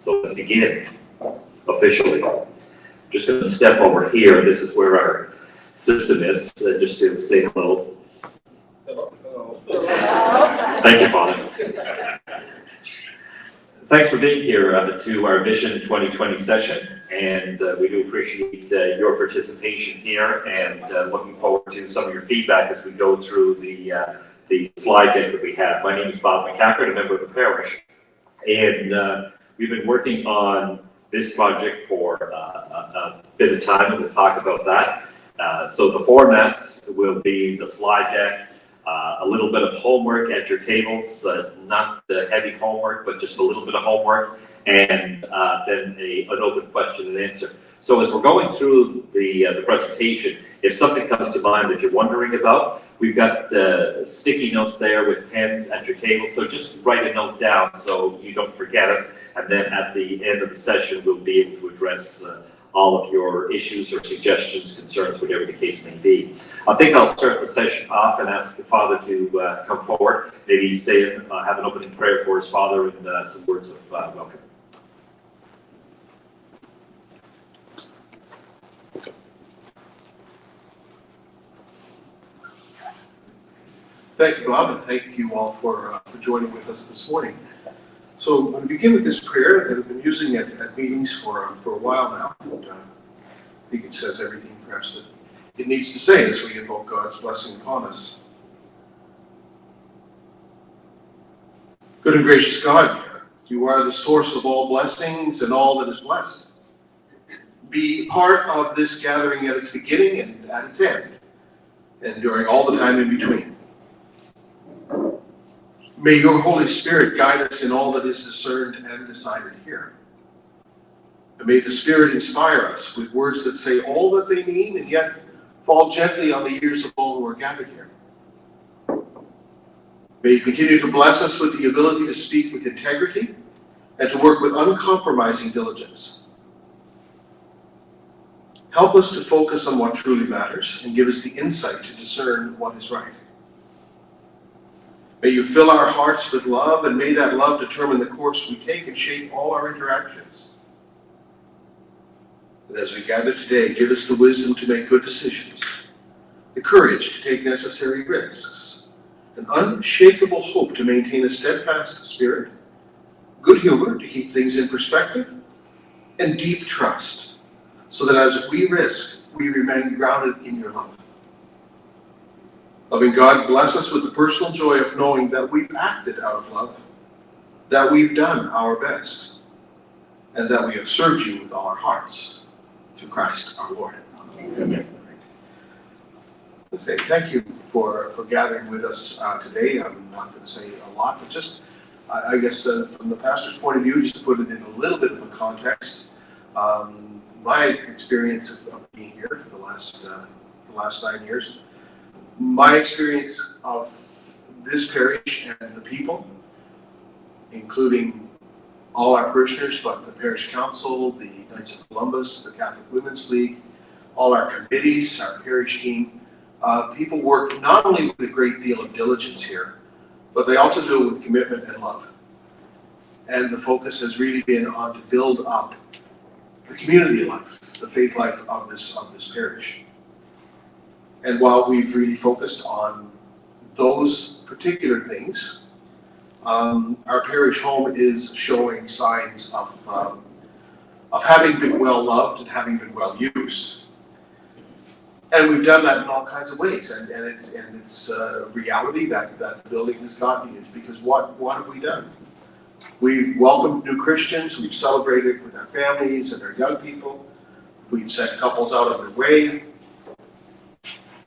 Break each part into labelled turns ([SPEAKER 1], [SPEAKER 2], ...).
[SPEAKER 1] So let's begin officially. Just going to step over here. This is where our system is, just to say hello.
[SPEAKER 2] Hello.
[SPEAKER 1] Thank you, Father. Thanks for being here to our Vision 2020 session, and we do appreciate your participation here, and looking forward to some of your feedback as we go through the slide deck that we have. My name is Bob McCaffrey, a member of the Parish, and we've been working on this project for a bit of time, and we'll talk about that. So the format will be the slide deck, a little bit of homework at your tables, not heavy homework, but just a little bit of homework, and then an open question and answer. So as we're going through the presentation, if something comes to mind that you're wondering about, we've got sticky notes there with pens at your table, so just write a note down so you don't forget it, and then at the end of the session, we'll be able to address all of your issues or suggestions, concerns, whatever the case may be. I think I'll start the session off and ask the Father to come forward, maybe say, have an opening prayer for his Father and some words of welcome.
[SPEAKER 2] Thank you, Bob, and thank you all for joining with us this morning. So I'm going to begin with this prayer that I've been using at meetings for a while now. And, I think it says everything perhaps that it needs to say as we invoke God's blessing upon us. Good and gracious God, you are the source of all blessings and all that is blessed. Be part of this gathering at its beginning and at its end, and during all the time in between. May your Holy Spirit guide us in all that is discerned and decided here. And may the Spirit inspire us with words that say all that they mean and yet fall gently on the ears of all who are gathered here. May you continue to bless us with the ability to speak with integrity and to work with uncompromising diligence. Help us to focus on what truly matters and give us the insight to discern what is right. May you fill our hearts with love, and may that love determine the course we take and shape all our interactions. And as we gather today, give us the wisdom to make good decisions, the courage to take necessary risks, an unshakable hope to maintain a steadfast spirit, good humor to keep things in perspective, and deep trust, so that as we risk, we remain grounded in your love. Loving God, bless us with the personal joy of knowing that we've acted out of love, that we've done our best, and that we have served you with all our hearts. Through Christ our Lord. Amen. I say thank you for gathering with us today. I'm not going to say a lot, but just, I guess, from the pastor's point of view, just to put it in a little bit of a context, my experience of being here for the last 9 years, my experience of this parish and the people, including all our parishioners, but the parish council, the Knights of Columbus, the Catholic Women's League, all our committees, our parish team, people work not only with a great deal of diligence here, but they also do it with commitment and love. And the focus has really been on to build up the community life, the faith life of this parish. And while we've really focused on those particular things, our parish home is showing signs of having been well loved and having been well used. And we've done that in all kinds of ways, and it's a reality that the building has gotten used, because what have we done? We've welcomed new Christians, we've celebrated with our families and our young people, we've sent couples out of their way.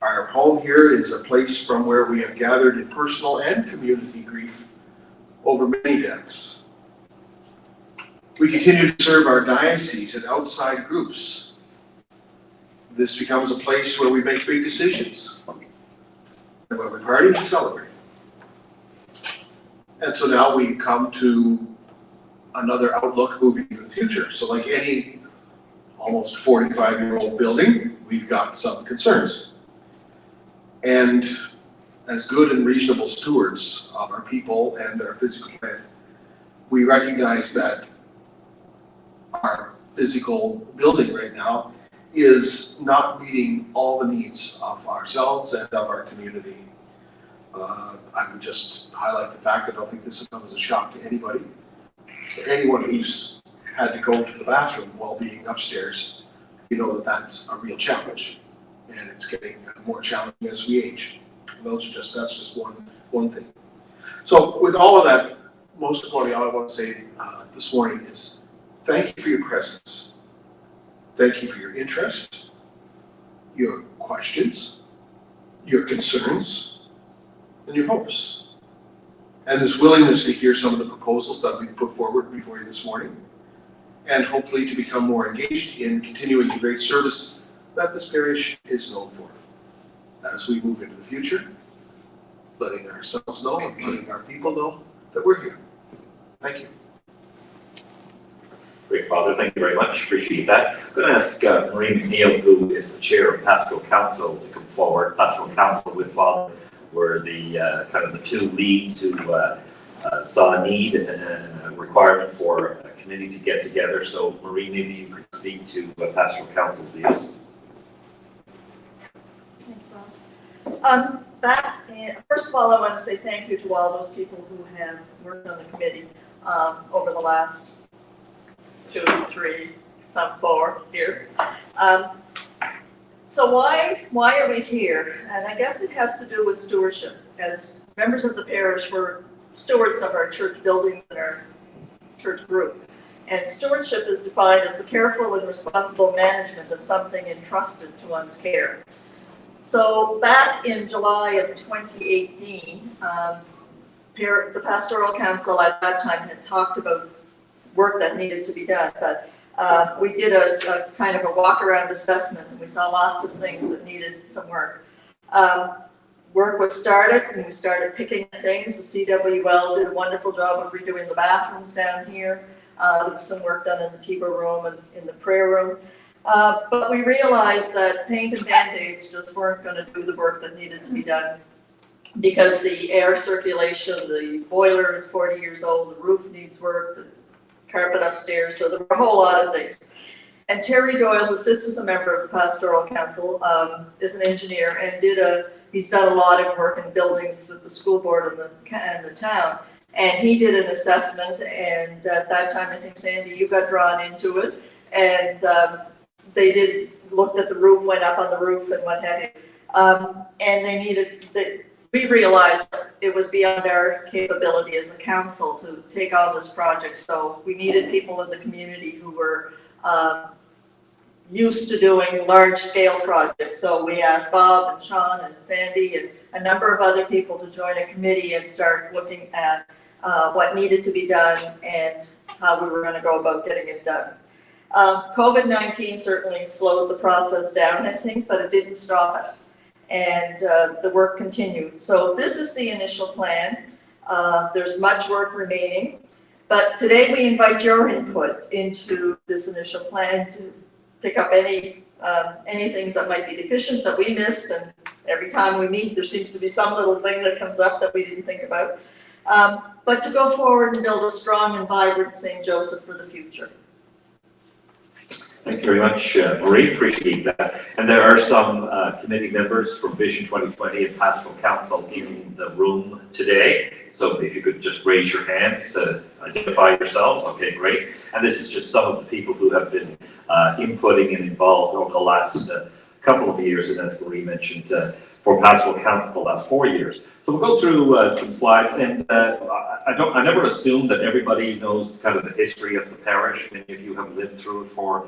[SPEAKER 2] Our home here is a place from where we have gathered in personal and community grief over many deaths. We continue to serve our diocese and outside groups. This becomes a place where we make big decisions, and where we party and celebrate. And so now we come to another outlook moving into the future. So like any almost 45-year-old building, we've got some concerns. And as good and reasonable stewards of our people and our physical planet, we recognize that physical building right now is not meeting all the needs of ourselves and of our community. I would just highlight the fact that I don't think this comes as a shock to anybody. Anyone who's had to go to the bathroom while being upstairs, you know that that's a real challenge, and it's getting more challenging as we age. That's just one thing. So with all of that, most importantly, all I want to say this morning is thank you for your presence. Thank you for your interest, your questions, your concerns, and your hopes. And this willingness to hear some of the proposals that we put forward before you this morning, and hopefully to become more engaged in continuing the great service that this parish is known for. As we move into the future, letting ourselves know and letting our people know that we're here. Thank you.
[SPEAKER 1] Great, Father. Thank you very much. Appreciate that. I'm going to ask Marie McNeil, who is the chair of Pastoral Council, to come forward. Pastoral Council with Father were the kind of the two leads who saw a need and a requirement for a committee to get together. So, Marie, maybe you could speak to Pastoral Council's views.
[SPEAKER 3] First of all, I want to say thank you to all those people who have worked on the committee over the last 2, 3, some 4 years. So why are we here? And I guess it has to do with stewardship. As members of the parish, we're stewards of our church buildings and our church group. And stewardship is defined as the careful and responsible management of something entrusted to one's care. So back in July of 2018, the Pastoral Council at that time had talked about work that needed to be done, but we did a kind of a walk-around assessment, and we saw lots of things that needed some work. Work was started, and we started picking things. The CWL did a wonderful job of redoing the bathrooms down here. There was some work done in the TIBA room and in the prayer room. But we realized that paint and Band-Aids just weren't going to do the work that needed to be done, because the air circulation, the boiler is 40 years old, the roof needs work, the carpet upstairs, so there were a whole lot of things. And Terry Doyle, who sits as a member of the Pastoral Council, is an engineer and he's done a lot of work in buildings with the school board and the town. And he did an assessment, and at that time, I think, Sandy, you got drawn into it, and they looked at the roof, went up on the roof and what have you. And we realized it was beyond our capability as a council to take on this project. So we needed people in the community who were used to doing large scale projects. So we asked Bob and Sean and Sandy and a number of other people to join a committee and start looking at what needed to be done and how we were going to go about getting it done. COVID-19 certainly slowed the process down, I think, but it didn't stop it. And the work continued. So this is the initial plan. There's much work remaining, but today we invite your input into this initial plan to pick up any things that might be deficient that we missed. And every time we meet, there seems to be some little thing that comes up that we didn't think about. But to go forward and build a strong and vibrant St. Joseph for the future.
[SPEAKER 1] Thank you very much, Marie. Appreciate that. And there are some committee members from Vision 2020 and Pastoral Council in the room today. So if you could just raise your hands to identify yourselves. Okay, great. And this is just some of the people who have been inputting and involved over the last couple of years, and as Marie mentioned, for Pastoral Council the last 4 years. So we'll go through some slides, and I never assume that everybody knows kind of the history of the parish. Many of you have lived through it for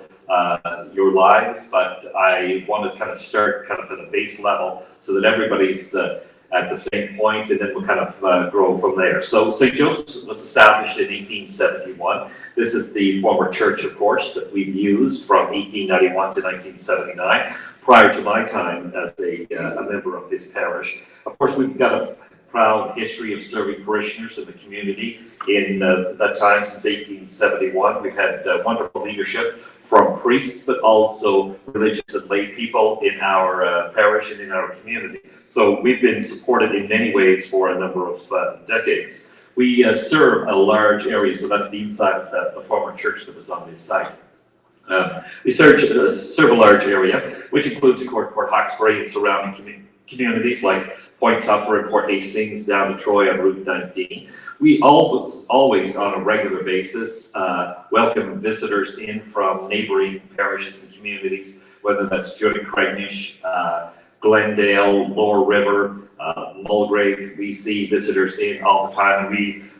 [SPEAKER 1] your lives, but I want to kind of start kind of at a base level so that everybody's at the same point, and then we'll kind of grow from there. So St. Joseph's was established in 1871. This is the former church, of course, that we've used from 1891 to 1979. Prior to my time as a member of this parish. Of course, we've got a proud history of serving parishioners in the community. In that time, since 1871, we've had wonderful leadership from priests, but also religious and lay people in our parish and in our community. So we've been supported in many ways for a number of decades. We serve a large area, so that's the inside of the former church that was on this site. We serve a large area, which includes, of course, Port Hawkesbury and surrounding communities like Point Tupper and Port Hastings down to Troy on Route 19. We always on a regular basis, welcome visitors in from neighboring parishes and communities, whether that's Judicregnish, Glendale, Lower River, Mulgrave. We see visitors in all the time, and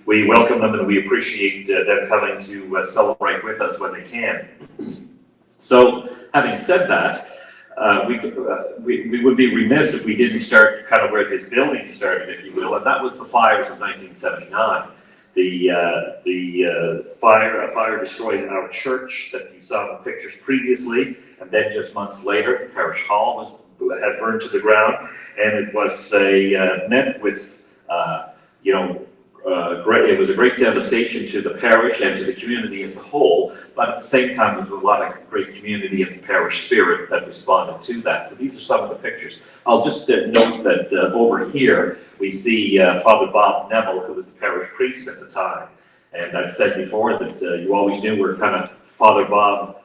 [SPEAKER 1] we welcome them, and we appreciate them coming to celebrate with us when they can. So, having said that, we would be remiss if we didn't start kind of where this building started, if you will, and that was the fires of 1979. The fire destroyed our church that you saw in the pictures previously, and then just months later, the parish hall had burned to the ground, and it was met with it was a great devastation to the parish and to the community as a whole, but at the same time there was a lot of great community and parish spirit that responded to that. So these are some of the pictures. I'll just note that over here we see Father Bob Neville, who was the parish priest at the time. And I've said before that you always knew where kind of Father Bob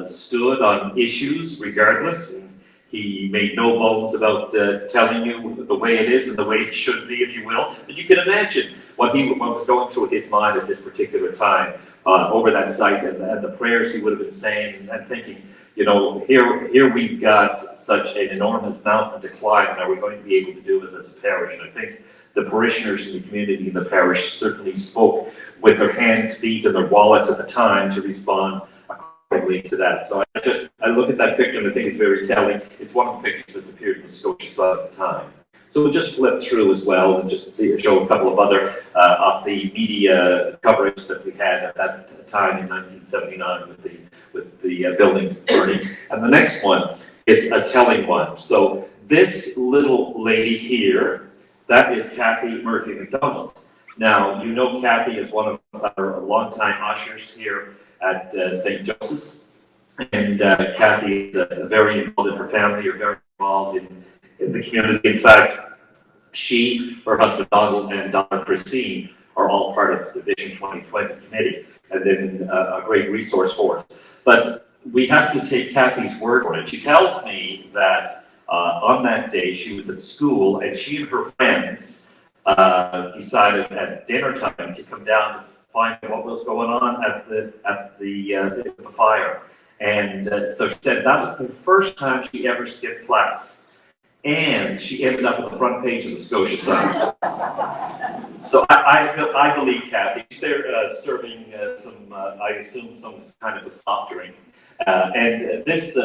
[SPEAKER 1] stood on issues regardless. He made no bones about telling you the way it is and the way it should be, if you will. And you can imagine what was going through his mind at this particular time over that site, and the prayers he would have been saying and thinking, here we've got such an enormous mountain to climb, and are we going to be able to do it as a parish? And I think the parishioners in the community in the parish certainly spoke with their hands, feet, and their wallets at the time to respond to that. So I look at that picture and I think it's very telling. It's one of the pictures that appeared in the Scotia Sun at the time. So we'll just flip through as well and just show a couple of other of the media coverage that we had at that time in 1979 with the buildings burning. And the next one is a telling one. So this little lady here, that is Kathy Murphy McDonald. Now, you know Kathy is one of our longtime ushers here at St. Joseph's, and Kathy is very involved in her family, or very involved in the community. In fact, she, her husband Donald, and daughter Christine are all part of the Vision 2020 committee, and then a great resource for us. But we have to take Kathy's word for it. She tells me that on that day she was at school, and she and her friends decided at dinner time to come down to find what was going on at the fire. And so she said that was the first time she ever skipped class. And she ended up on the front page of the Scotia Sun. So I believe Kathy. She's there serving some, I assume, some kind of a soft drink. And this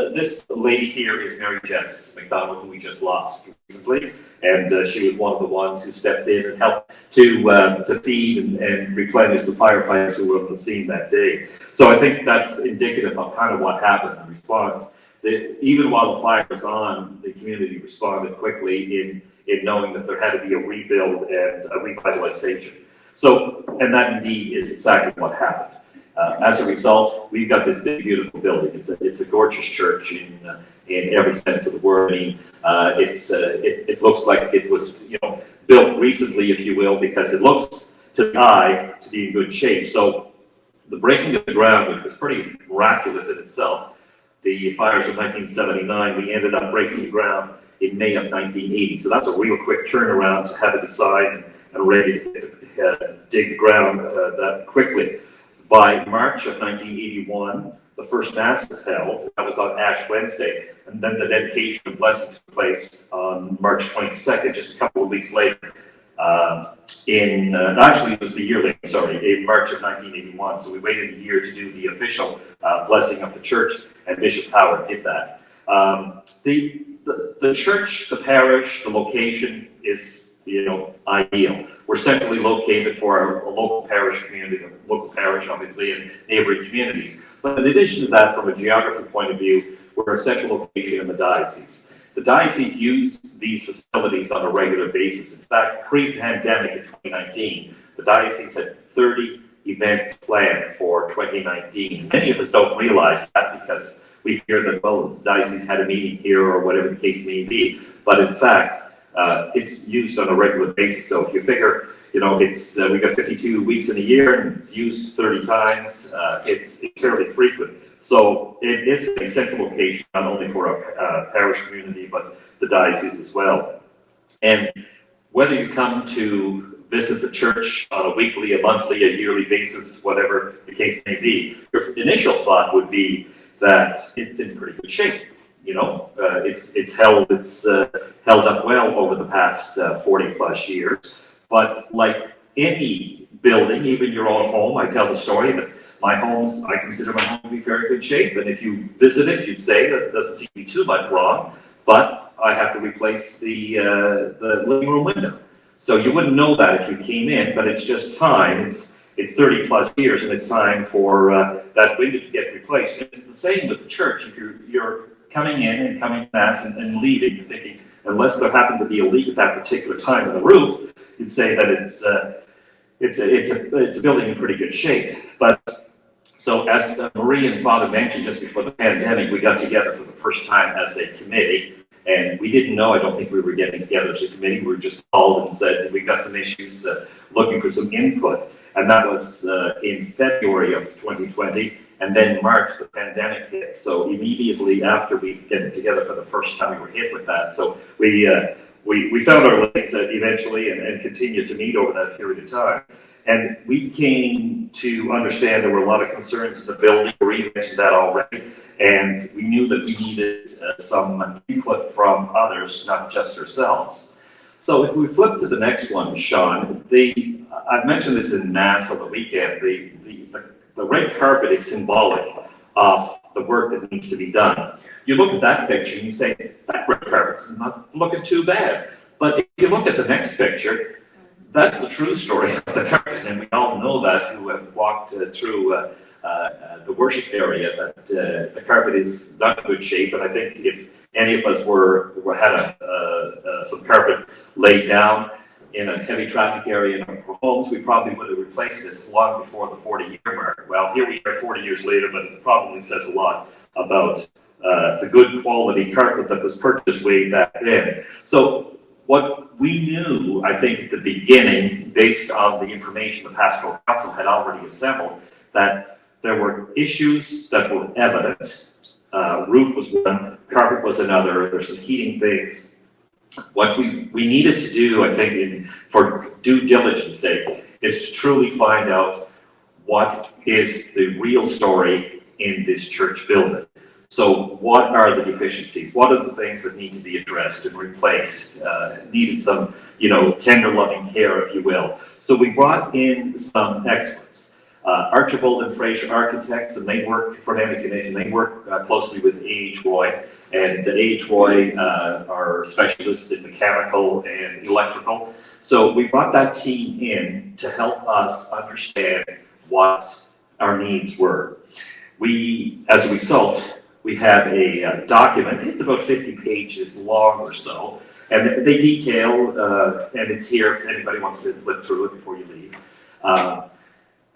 [SPEAKER 1] lady here is Mary Jess McDonald, who we just lost recently. And she was one of the ones who stepped in and helped to feed and replenish the firefighters who were on the scene that day. So I think that's indicative of kind of what happened in response. Even while the fire was on, the community responded quickly in knowing that there had to be a rebuild and a revitalization. So, and that indeed is exactly what happened. As a result, we've got this big, beautiful building. It's a gorgeous church in every sense of the word. I mean, it looks like it was built recently, if you will, because it looks to the eye to be in good shape. So the breaking of the ground, which was pretty miraculous in itself, the fires of 1979, we ended up breaking the ground in May of 1980. So that's a real quick turnaround to have it aside and ready to dig the ground that quickly. By March of 1981, the first Mass was held. That was on Ash Wednesday. And then the dedication and blessing took place on March 22nd, just a couple of weeks later. Actually, it was the year later, sorry, in March of 1981. So we waited a year to do the official blessing of the church, and Bishop Howard did that. The church, the parish, the location is ideal. We're centrally located for our local parish community, local parish, obviously, and neighboring communities. But in addition to that, from a geography point of view, we're a central location in the diocese. The diocese used these facilities on a regular basis. In fact, pre-pandemic in 2019, the diocese had 30 events planned for 2019. Many of us don't realize that because we hear that, well, the diocese had a meeting here or whatever the case may be. But in fact, it's used on a regular basis. So if you figure, You know, it's we got 52 weeks in a year, and it's used 30 times. It's fairly frequent. So it is an essential location, not only for our parish community, but the diocese as well. And whether you come to visit the church on a weekly, a monthly, a yearly basis, whatever the case may be, your initial thought would be that it's in pretty good shape. You know, it's held up well over the past 40 plus years. But like any building, even your own home, I tell the story that I consider my home to be very good shape. And if you visit it, you'd say that doesn't seem to be too much wrong, but I have to replace the living room window. So you wouldn't know that if you came in, but it's just time. It's 30 plus years, and it's time for that window to get replaced. It's the same with the church. If you're coming in and coming to mass and leaving, you're thinking, unless there happened to be a leak at that particular time in the roof, you'd say that it's a building in pretty good shape. But so as Marie and Father mentioned just before the pandemic, we got together for the first time as a committee, and we didn't know, I don't think we were getting together as a committee. We were just called and said, we got some issues, looking for some input. And that was in February of 2020. And then March, the pandemic hit. So immediately after we get together for the first time, we were hit with that. So we found our legs eventually and continued to meet over that period of time. And we came to understand there were a lot of concerns in the building. We mentioned that already. And we knew that we needed some input from others, not just ourselves. So if we flip to the next one, Sean, I've mentioned this in Mass on the weekend. The red carpet is symbolic of the work that needs to be done. You look at that picture and you say, that red carpet's not looking too bad. But if you look at the next picture, that's the true story of the carpet. And we all know that who have walked through the worship area, that the carpet is not in good shape. And I think if any of us had some carpet laid down in a heavy traffic area in our homes, we probably would have replaced it long before the 40-year mark. Well, here we are 40 years later, but it probably says a lot about the good quality carpet that was purchased way back then. So what we knew, I think, at the beginning, based on the information the Pastoral Council had already assembled, that there were issues that were evident. Roof was one, carpet was another, there's some heating things. What we needed to do, I think, for due diligence sake, is to truly find out what is the real story in this church building. So what are the deficiencies? What are the things that need to be addressed and replaced? Needed some, tender loving care, if you will. So we brought in some experts. Archibald and Fraser Architects, and they work for Family Connection. They work closely with A.H. Roy, and A.H. Roy are specialists in mechanical and electrical. So we brought that team in to help us understand what our needs were. As a result, we have a document. It's about 50 pages long or so, and they detail, and it's here if anybody wants to flip through it before you leave.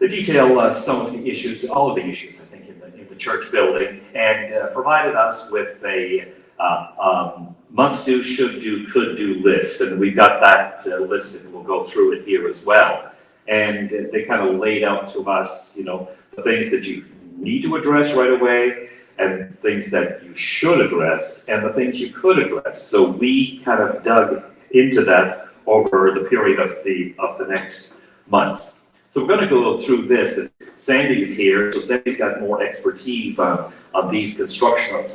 [SPEAKER 1] They detail some of the issues, all of the issues, I think, in the church building, and provided us with a must-do, should-do, could-do list. And we've got that listed, and we'll go through it here as well. And they kind of laid out to us, the things that you need to address right away, and things that you should address, and the things you could address. So we kind of dug into that over the period of the next months. So we're going to go through this, and Sandy's here, so Sandy's got more expertise on these constructional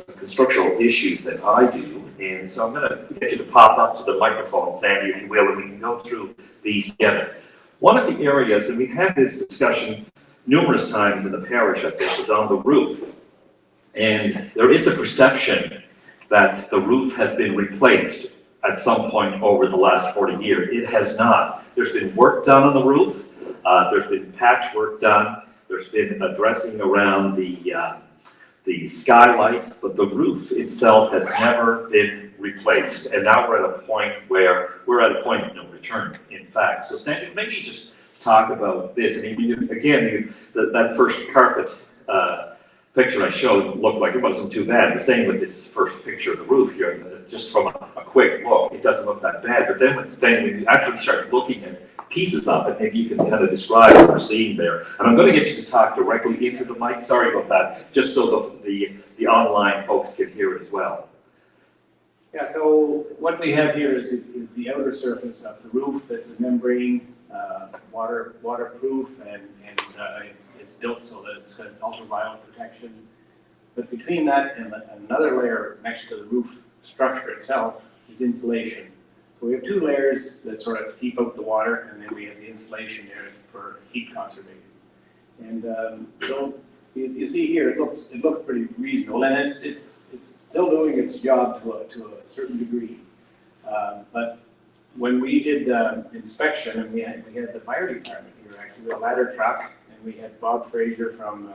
[SPEAKER 1] issues than I do, and so I'm going to get you to pop up to the microphone, Sandy, if you will, and we can go through these together. One of the areas, and we've had this discussion numerous times in the parish, I think, is on the roof, and there is a perception that the roof has been replaced at some point over the last 40 years. It has not. There's been work done on the roof. There's been patchwork done. There's been a dressing around the skylight, but the roof itself has never been replaced. And now we're at a point of no return, in fact. So Sandy, maybe just talk about this. I mean, again, that first carpet picture I showed looked like it wasn't too bad. The same with this first picture of the roof here. Just from a quick look, it doesn't look that bad. But then when you actually start looking at pieces of it, maybe you can kind of describe what we're seeing there. And I'm going to get you to talk directly into the mic. Sorry about that, just so the online folks can hear it as well.
[SPEAKER 4] Yeah, so what we have here is the outer surface of the roof. That's a membrane, waterproof, and it's built so that it's got ultraviolet protection. But between that and another layer next to the roof structure itself is insulation. So we have two layers that sort of keep out the water, and then we have the insulation there for heat conservation. And so you see here, it looks pretty reasonable, and it's still doing its job to a certain degree. But when we did the inspection, and we had the fire department here, actually, a ladder truck, and we had Bob Fraser from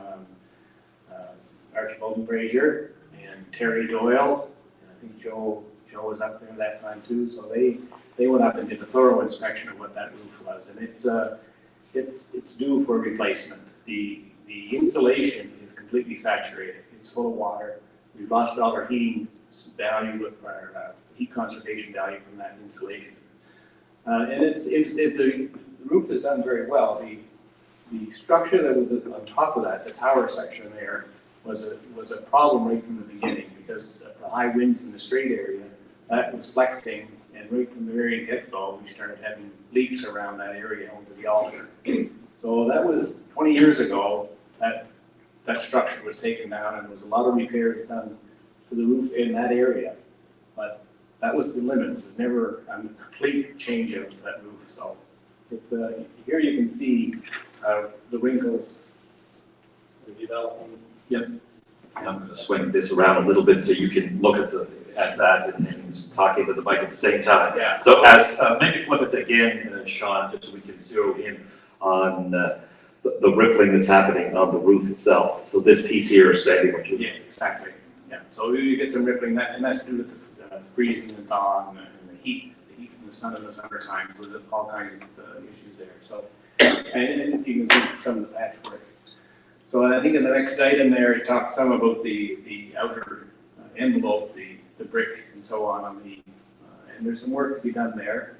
[SPEAKER 4] Archibald Fraser and Terry Doyle, and I think Joe was up there that time too. So they went up and did a thorough inspection of what that roof was, and it's due for replacement. The insulation is completely saturated. It's full of water. We've lost all our heating value, our heat conservation value from that insulation. And the roof is done very well. The structure that was on top of that, the tower section there, was a problem right from the beginning, because of the high winds in the strait area, that was flexing, and right from the very get-go, we started having leaks around that area over the altar. So that was 20 years ago. That structure was taken down, and there was a lot of repairs done to the roof in that area. But that was the limit. There was never a complete change of that roof. So it's here you can see the wrinkles, the development.
[SPEAKER 1] Yep. I'm going to swing this around a little bit so you can look at that and talk into the mic at the same time.
[SPEAKER 4] Yeah.
[SPEAKER 1] So as maybe flip it again, Sean, just so we can zero in on the rippling that's happening on the roof itself. So this piece here is saying what you.
[SPEAKER 4] Yeah, exactly. Yeah. So you get some rippling, and that's due to the freezing and thaw and the heat from the sun in the summertime. So there's all kinds of issues there. So and you can see some of the patchwork. So I think in the next item there, it talks some about the outer envelope, the brick and so on the, and there's some work to be done there.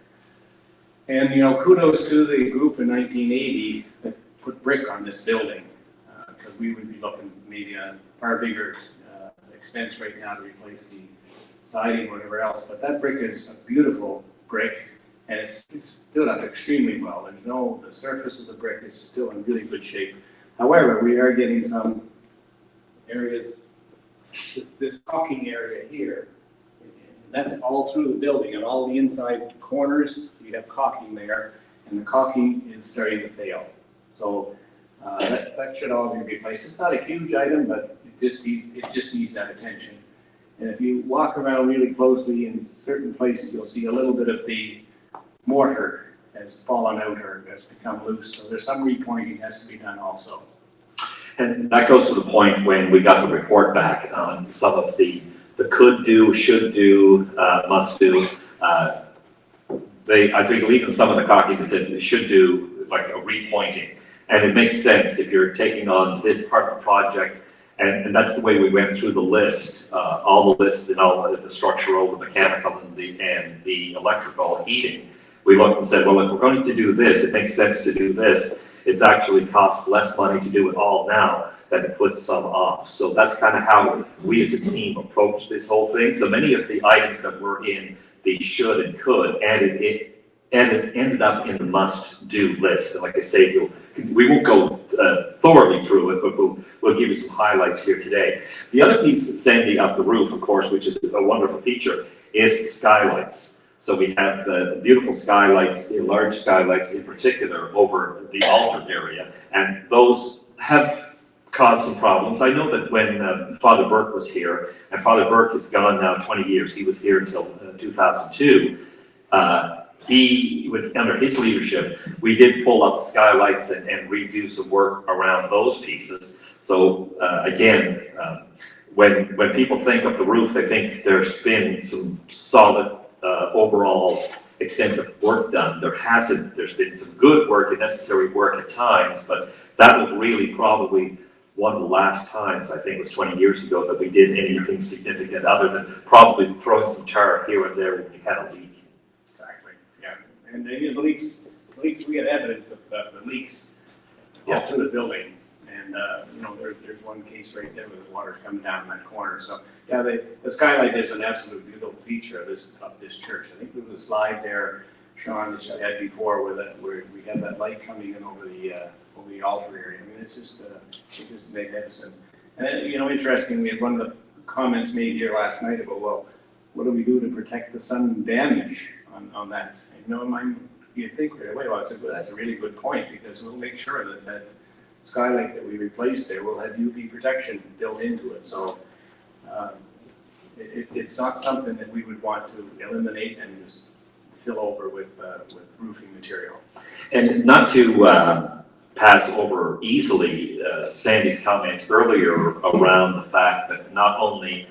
[SPEAKER 4] And, you know, kudos to the group in 1980 that put brick on this building, because we would be looking maybe a far bigger expense right now to replace the siding or whatever else. But that brick is a beautiful brick, and it's stood up extremely well. The surface of the brick is still in really good shape. However, we are getting some areas, this caulking area here, and that's all through the building, and all the inside corners, you have caulking there, and the caulking is starting to fail. So that should all be replaced. It's not a huge item, but it just needs that attention. And if you walk around really closely in certain places, you'll see a little bit of the mortar has fallen out or has become loose. So there's some repointing has to be done also.
[SPEAKER 1] And that goes to the point when we got the report back on some of the could do, should do, must do. I think even some of the caulking that said it should do like a repointing. And it makes sense if you're taking on this part of the project, and that's the way we went through the list, all the lists and all the structural, the mechanical, and the electrical and heating. We looked and said, well, if we're going to do this, it makes sense to do this. It's actually costs less money to do it all now than to put some off. So that's kind of how we as a team approach this whole thing. So many of the items that were in the should and could ended up in the must-do list. And like I say, we won't go thoroughly through it, but we'll give you some highlights here today. The other piece, Sandy, of the roof, of course, which is a wonderful feature, is skylights. So we have the beautiful skylights, the large skylights in particular, over the altar area, and those have caused some problems. I know that when Father Burke was here, and Father Burke is gone now 20 years, he was here until 2002, under his leadership, we did pull up the skylights and redo some work around those pieces. So again, when people think of the roof, they think there's been some solid overall extensive work done. There hasn't. There's been some good work and necessary work at times, but that was really probably one of the last times, I think it was 20 years ago, that we did anything significant other than probably throwing some tar here and there when you had a leak.
[SPEAKER 4] Exactly, yeah. And you know, the leaks, we had evidence of the leaks all through the building. And, you know, there's one case right there where the water's coming down in that corner. So, yeah, the skylight is an absolute beautiful feature of this church. I think there was a slide there, Sean, which I had before, where we had that light coming in over the altar area. I mean, it's just magnificent. And, you know, interesting, we had one of the comments made here last night about, well, what do we do to protect the sun damage on that? And, you know, you think right away, well, I said, well, that's a really good point, because we'll make sure that skylight that we replace there will have UV protection built into it. So it's not something that we would want to eliminate and just fill over with roofing material.
[SPEAKER 1] And not to pass over easily Sandy's comments earlier around the fact that not only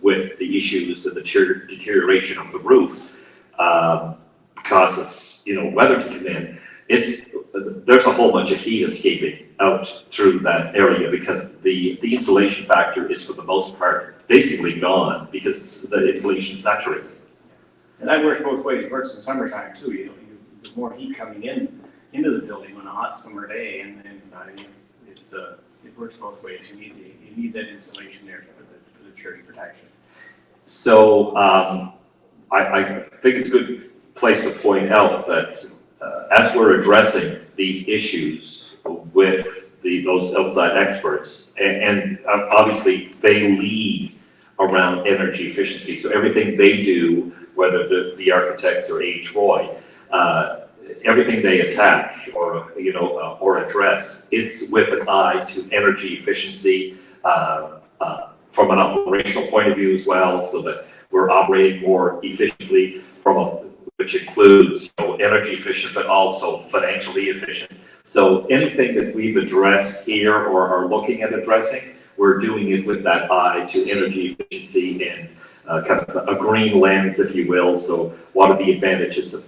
[SPEAKER 1] with the issues of the deterioration of the roof causes, you know, weather to come in, there's a whole bunch of heat escaping out through that area because the insulation factor is for the most part basically gone because the insulation saturated.
[SPEAKER 4] And that works both ways. It works in summertime too. You know, there's more heat coming into the building on a hot summer day, and it works both ways. You need that insulation there for the church protection.
[SPEAKER 1] So I think it's a good place to point out that as we're addressing these issues with those outside experts, and obviously they lead around energy efficiency. So everything they do, whether the architects or H. Roy, everything they attack or address, it's with an eye to energy efficiency from an operational point of view as well, so that we're operating more efficiently which includes energy efficient, but also financially efficient. So anything that we've addressed here or are looking at addressing, we're doing it with that eye to energy efficiency and kind of a green lens, if you will. So what are the advantages of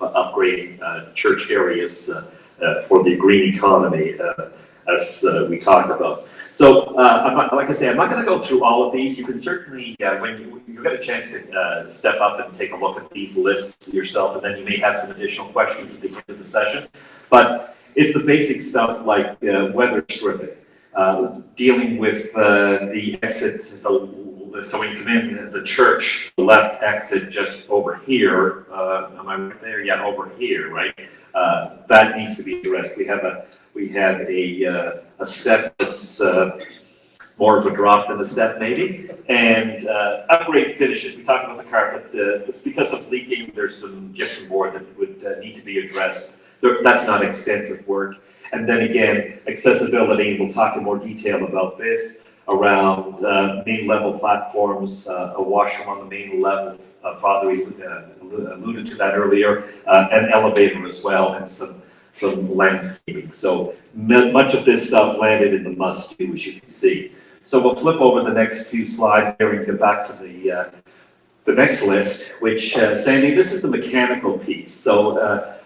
[SPEAKER 1] upgrading church areas for the green economy, as we talk about. So, like I say, I'm not going to go through all of these. You can certainly, when you get a chance to step up and take a look at these lists yourself, and then you may have some additional questions at the end of the session. But it's the basic stuff like weather stripping, dealing with the exit, so when you come in the church, the left exit just over here, am I right there? Yeah, over here, right? That needs to be addressed. We have a step that's more of a drop than a step maybe, and upgrade finishes. We talked about the carpet. It's because of leaking. There's some gypsum board that would need to be addressed. That's not extensive work. And then again, accessibility. We'll talk in more detail about this around main level platforms, a washroom on the main level. Father alluded to that earlier, an elevator as well, and some landscaping. So much of this stuff landed in the must do, as you can see. So we'll flip over the next few slides here and get back to the next list, which, Sandy, this is the mechanical piece. So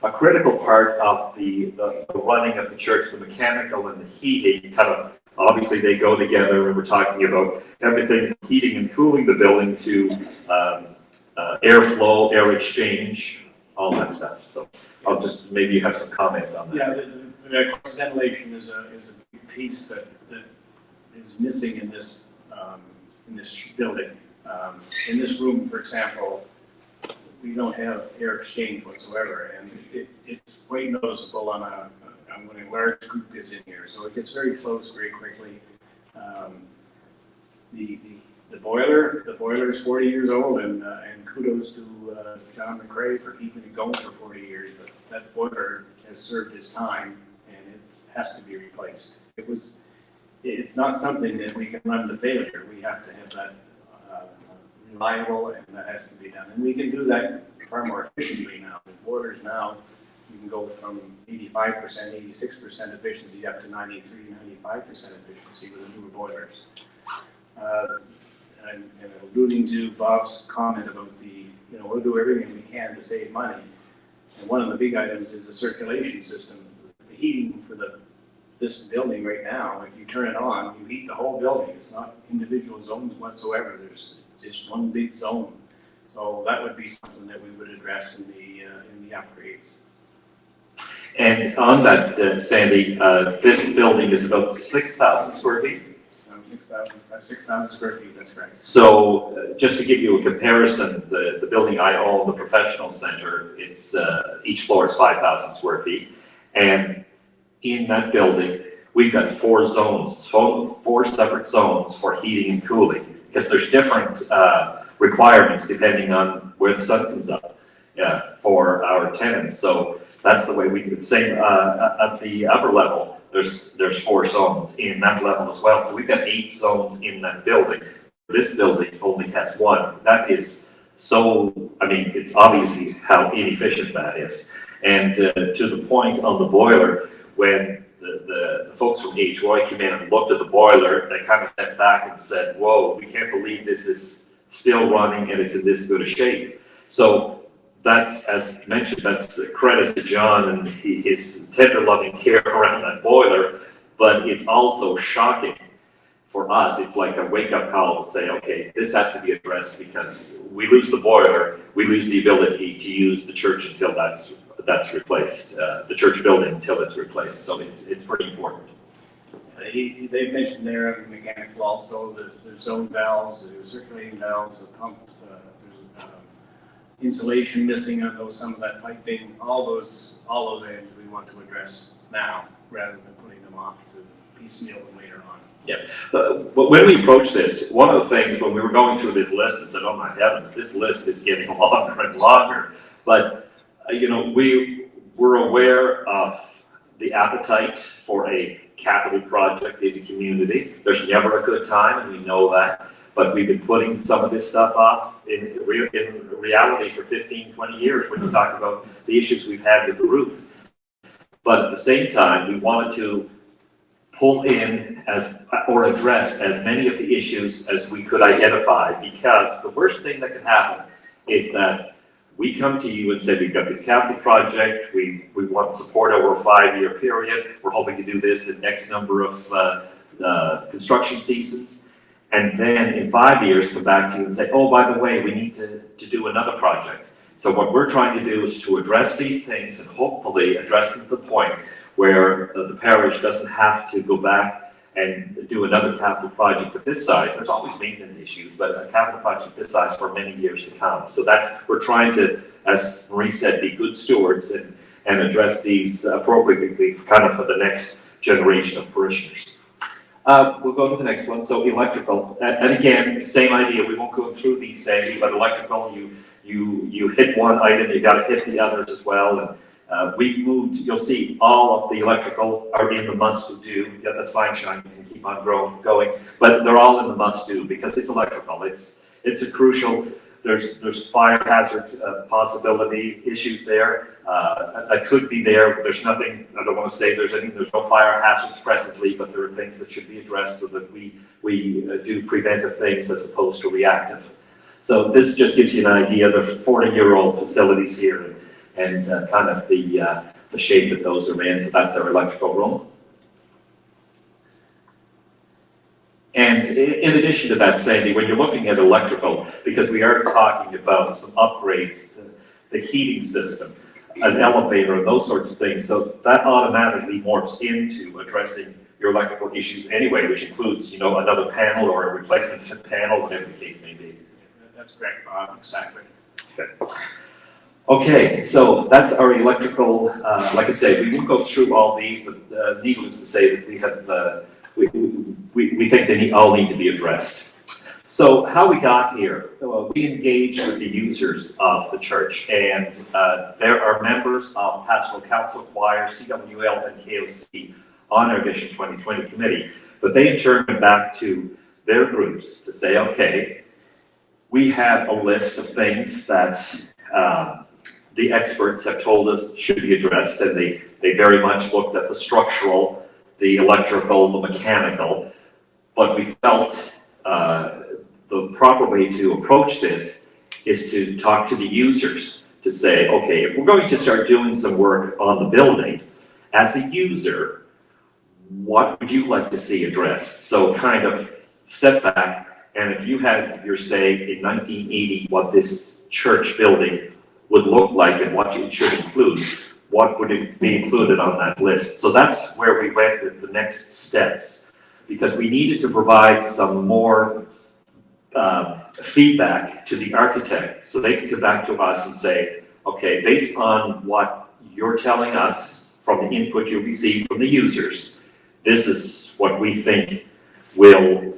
[SPEAKER 1] a critical part of the running of the church, the mechanical and the heating, kind of obviously they go together, and we're talking about everything from heating and cooling the building to airflow, air exchange, all that stuff. So I'll just, maybe you have some comments on that.
[SPEAKER 4] Yeah, the ventilation is a big piece that is missing in this building. In this room, for example, we don't have air exchange whatsoever, and it's quite noticeable when a large group is in here. So it gets very close very quickly. The boiler is 40 years old, and kudos to John McRae for keeping it going for 40 years. But that boiler has served its time, and it has to be replaced. It's not something that we can run to failure. We have to have that reliable, and that has to be done. And we can do that far more efficiently now. With boilers now, you can go from 85%, 86% efficiency up to 93, 95% efficiency with the newer boilers. And alluding to Bob's comment about we'll do everything we can to save money. And one of the big items is the circulation system. The heating for the this building right now, if you turn it on, you heat the whole building. It's not individual zones whatsoever. There's just one big zone. So that would be something that we would address in the upgrades.
[SPEAKER 1] And on that, Sandy, this building is about 6,000 square feet.
[SPEAKER 4] 6,000 square feet, that's correct.
[SPEAKER 1] So just to give you a comparison, the building I own, the professional center, it's each floor is 5,000 square feet. And in that building, we've got 4 zones, 4 separate zones for heating and cooling, because there's different requirements depending on where the sun comes up for our tenants. So that's the way we do it. Same at the upper level. There's 4 zones in that level as well. So we've got 8 zones in that building. This building only has 1. That is so, I mean, it's obviously how inefficient that is. And to the point on the boiler, when the folks from HY came in and looked at the boiler, they kind of stepped back and said, whoa, we can't believe this is still running and it's in this good a shape. So that's, as mentioned, that's a credit to John and his tender loving care around that boiler, but it's also shocking for us. It's like a wake-up call to say, okay, this has to be addressed, because we lose the boiler, we lose the ability to use the church until that's replaced, the church building until it's replaced. So it's pretty important.
[SPEAKER 4] They mentioned there mechanical also, the zone valves, the circulating valves, the pumps, there's insulation missing on those, some of that piping, all those items we want to address now, rather than putting them off to piecemeal them later on.
[SPEAKER 1] But when we approached this, one of the things when we were going through this list and said, oh my heavens, this list is getting longer and longer. But, you know, we were aware of the appetite for a capital project in the community. There's never a good time, and we know that. But we've been putting some of this stuff off in reality for 15, 20 years when you talk about the issues we've had with the roof. But at the same time, we wanted to pull in or address as many of the issues as we could identify, because the worst thing that can happen is that we come to you and say, we've got this capital project, we want support over a 5-year period, we're hoping to do this in X number of construction seasons, and then in 5 years come back to you and say, oh, by the way, we need to do another project. So what we're trying to do is to address these things and hopefully address them to the point where the parish doesn't have to go back and do another capital project of this size. There's always maintenance issues, but a capital project this size for many years to come. So we're trying to, as Marie said, be good stewards and address these appropriately kind of for the next generation of parishioners. We'll go to the next one. So electrical, and again, same idea. We won't go through these, Sandy, but electrical, you hit one item, you got to hit the others as well. And we've moved. You'll see all of the electrical are in the must-do. Yeah, that's fine, Sean. You can keep on going, but they're all in the must-do because it's electrical. It's a crucial. There's fire hazard possibility issues there. That could be there. There's nothing. I don't want to say there's no fire hazards presently, but there are things that should be addressed so that we do preventive things as opposed to reactive. So this just gives you an idea. There's 40-year-old facilities here, and kind of the shape that those are in. So that's our electrical room. And in addition to that, Sandy, when you're looking at electrical, because we are talking about some upgrades, the heating system, an elevator, and those sorts of things, so that automatically morphs into addressing your electrical issues anyway, which includes, you know, another panel or a replacement panel, whatever the case may be.
[SPEAKER 4] That's correct, Bob, exactly.
[SPEAKER 1] Okay, so that's our electrical. Like I say, we won't go through all these, but needless to say that we have we think they all need to be addressed. So how we got here, we engaged with the users of the church, and there are members of Pastoral Council, Choir, CWL, and KOC on our Vision 2020 committee, but they in turn went back to their groups to say, okay, we have a list of things that the experts have told us should be addressed, and they very much looked at the structural, the electrical, the mechanical, but we felt the proper way to approach this is to talk to the users to say, okay, if we're going to start doing some work on the building, as a user, what would you like to see addressed? So kind of step back, and if you had your say in 1980 what this church building would look like and what it should include, what would it be included on that list? So that's where we went with the next steps, because we needed to provide some more feedback to the architect so they could come back to us and say, okay, based on what you're telling us from the input you receive from the users, this is what we think will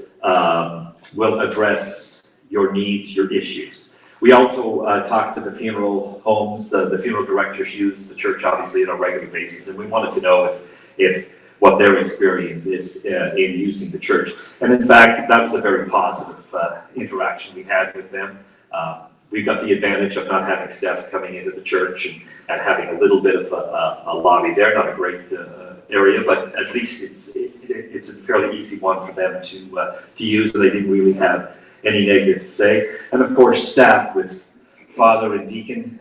[SPEAKER 1] address your needs, your issues. We also talked to the funeral homes. The funeral directors use the church obviously on a regular basis, and we wanted to know if what their experience is in using the church. And in fact, that was a very positive interaction we had with them. We got the advantage of not having steps coming into the church and having a little bit of a lobby there. Not a great area, but at least it's a fairly easy one for them to use, and they didn't really have any negative to say. And of course, staff with father and deacon,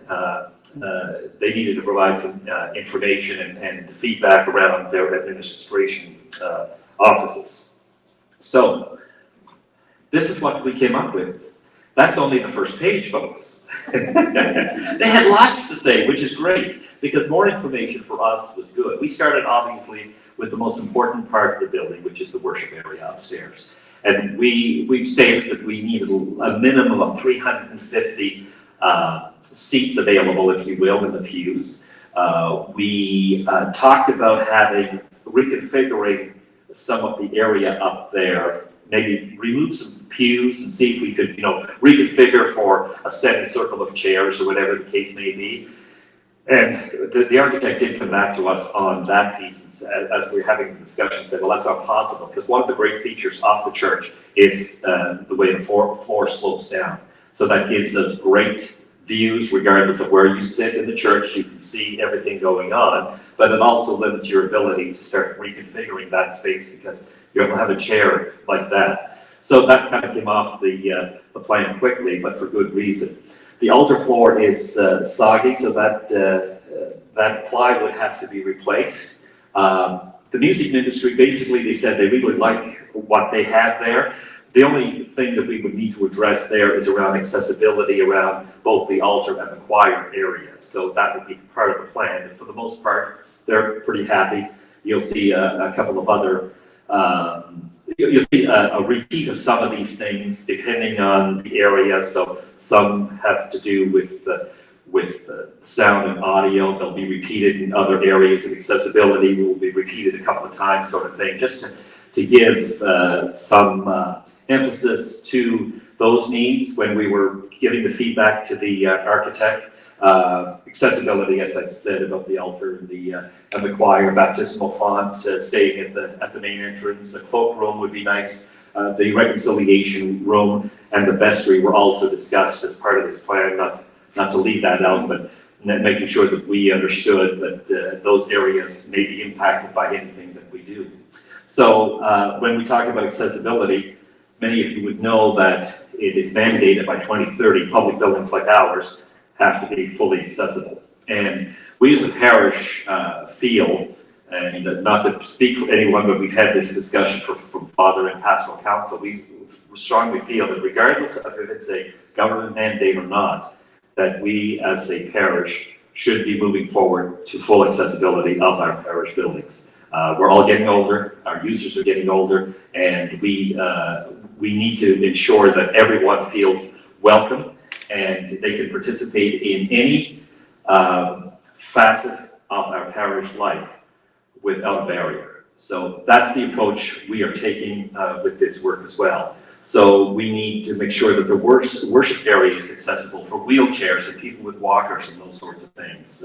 [SPEAKER 1] they needed to provide some information and feedback around their administration offices. So this is what we came up with. That's only the first page, folks. They had lots to say, which is great, because more information for us was good. We started obviously with the most important part of the building, which is the worship area upstairs. And we've stated that we needed a minimum of 350 seats available, if you will, in the pews. We talked about reconfiguring some of the area up there, maybe remove some pews and see if we could, reconfigure for a semicircle of chairs or whatever the case may be. And the architect did come back to us on that piece as we were having the discussion, said, well, that's not possible, because one of the great features of the church is the way the floor slopes down. So that gives us great views regardless of where you sit in the church. You can see everything going on, but it also limits your ability to start reconfiguring that space because you'll have a chair like that. So that kind of came off the plan quickly, but for good reason. The altar floor is soggy, so that plywood has to be replaced. The music industry, basically, they said they really like what they have there. The only thing that we would need to address there is around accessibility around both the altar and the choir area. So that would be part of the plan. And for the most part, they're pretty happy. You'll see a couple of other you'll see a repeat of some of these things depending on the area. So some have to do with the sound and audio. They'll be repeated in other areas, and accessibility will be repeated a couple of times, sort of thing, just to give some emphasis to those needs when we were giving the feedback to the architect. Accessibility, as I said, about the altar and the choir, baptismal font staying at the main entrance. A cloakroom would be nice. The reconciliation room and the vestry were also discussed as part of this plan. Not to leave that out, but making sure that we understood that those areas may be impacted by anything that we do. So when we talk about accessibility, many of you would know that it is mandated by 2030, public buildings like ours have to be fully accessible. And we as a parish feel, and not to speak for anyone, but we've had this discussion from Father and Pastoral Council, we strongly feel that regardless of if it's a government mandate or not, that we as a parish should be moving forward to full accessibility of our parish buildings. We're all getting older, our users are getting older, and we need to ensure that everyone feels welcome and they can participate in any facet of our parish life without a barrier. So that's the approach we are taking with this work as well. So we need to make sure that the worship area is accessible for wheelchairs and people with walkers and those sorts of things.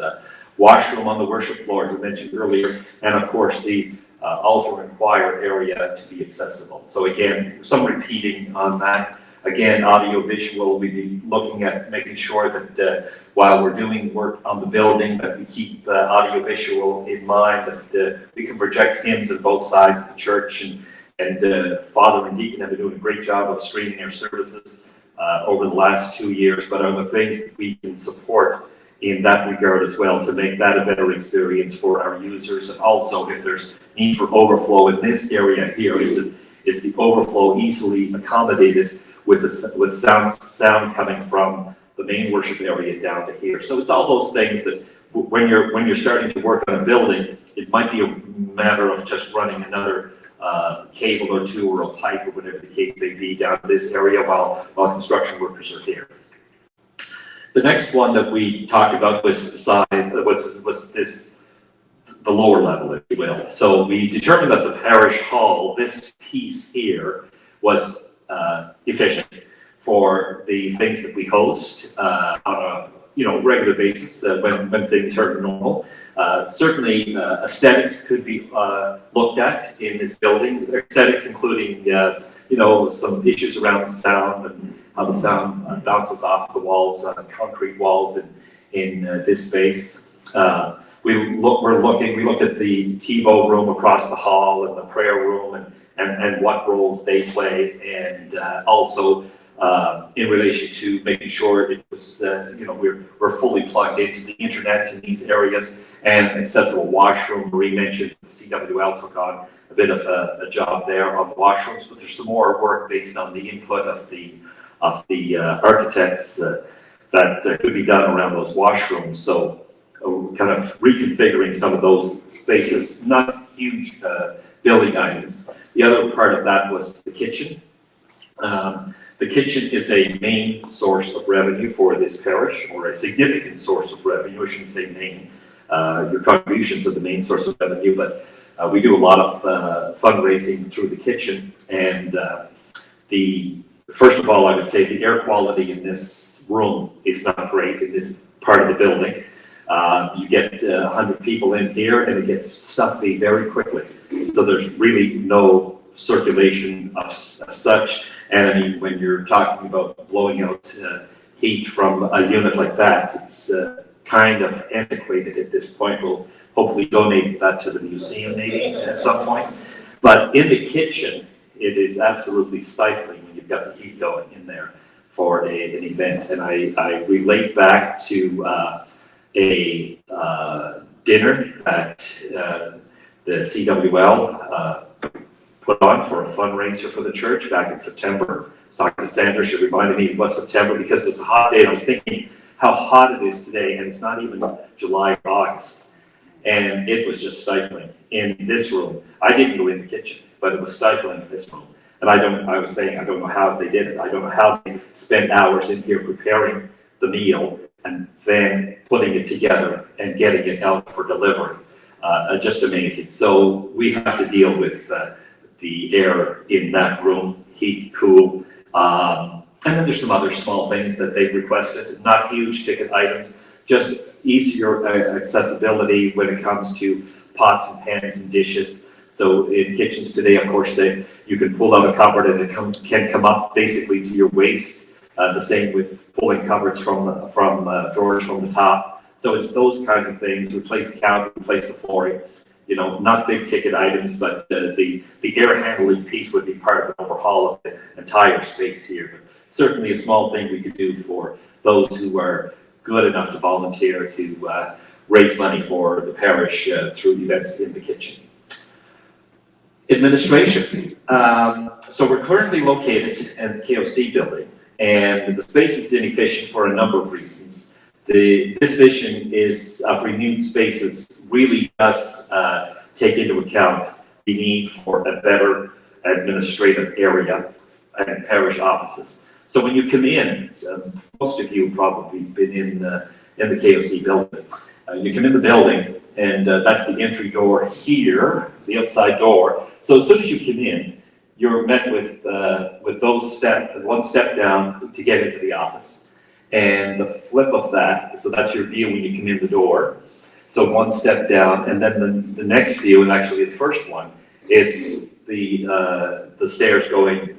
[SPEAKER 1] Washroom on the worship floor, as we mentioned earlier, and of course the altar and choir area to be accessible. So again, some repeating on that. Again, audio-visual, we'll be looking at making sure that while we're doing work on the building, that we keep audio-visual in mind, that we can project hymns on both sides of the church, and Father and Deacon have been doing a great job of streaming their services over the last 2 years, but other things that we can support in that regard as well, to make that a better experience for our users. And also, if there's need for overflow in this area here, is the overflow easily accommodated with sound coming from the main worship area down to here. So it's all those things that when you're starting to work on a building, it might be a matter of just running another cable or two or a pipe or whatever the case may be down to this area while construction workers are here. The next one that we talked about was the size, was the lower level, if you will. So we determined that the parish hall, this piece here, was efficient for the things that we host on a regular basis when things are normal. Certainly aesthetics could be looked at in this building. Aesthetics including some issues around sound and how the sound bounces off the walls, concrete walls in this space. We looked at the TiVo room across the hall and the prayer room and what roles they play, and also in relation to making sure it was, we're fully plugged into the internet in these areas, and accessible washroom. Marie mentioned the CWL took on a bit of a job there on the washrooms, but there's some more work based on the input of the architects that could be done around those washrooms. So kind of reconfiguring some of those spaces, not huge building items. The other part of that was the kitchen. The kitchen is a main source of revenue for this parish, or a significant source of revenue. I shouldn't say main. Your contributions are the main source of revenue, but we do a lot of fundraising through the kitchen. And first of all, I would say the air quality in this room is not great in this part of the building. You get 100 people in here, and it gets stuffy very quickly. So there's really no circulation of such. And I mean, when you're talking about blowing out heat from a unit like that, it's kind of antiquated at this point. We'll hopefully donate that to the museum maybe at some point. But in the kitchen, it is absolutely stifling when you've got the heat going in there for an event. And I relate back to a dinner that the CWL put on for a fundraiser for the church back in September. Talking to Sandra, she reminded me it was September because it was a hot day, and I was thinking how hot it is today, and it's not even July or August. And it was just stifling in this room. I didn't go in the kitchen, but it was stifling in this room. And I was saying, I don't know how they did it. I don't know how they spent hours in here preparing the meal and then putting it together and getting it out for delivery. Just amazing. So we have to deal with the air in that room, heat, cool. And then there's some other small things that they've requested, not huge ticket items, just easier accessibility when it comes to pots and pans and dishes. So in kitchens today, of course, you can pull out a cupboard and it can come up basically to your waist. The same with pulling cupboards from drawers from the top. So it's those kinds of things. Replace the counter, replace the flooring. Not big ticket items, but the air handling piece would be part of an overhaul of the entire space here. But certainly a small thing we could do for those who are good enough to volunteer to raise money for the parish through events in the kitchen. Administration. So we're currently located in the KOC building, and the space is inefficient for a number of reasons. This vision of renewed spaces really does take into account the need for a better administrative area and parish offices. So when you come in, most of you have probably been in the KOC building. You come in the building, and that's the entry door here, the outside door. So as soon as you come in, you're met with one step down to get into the office. And the flip of that, so that's your view when you come in the door. So one step down, and then the next view, and actually the first one, is the stairs going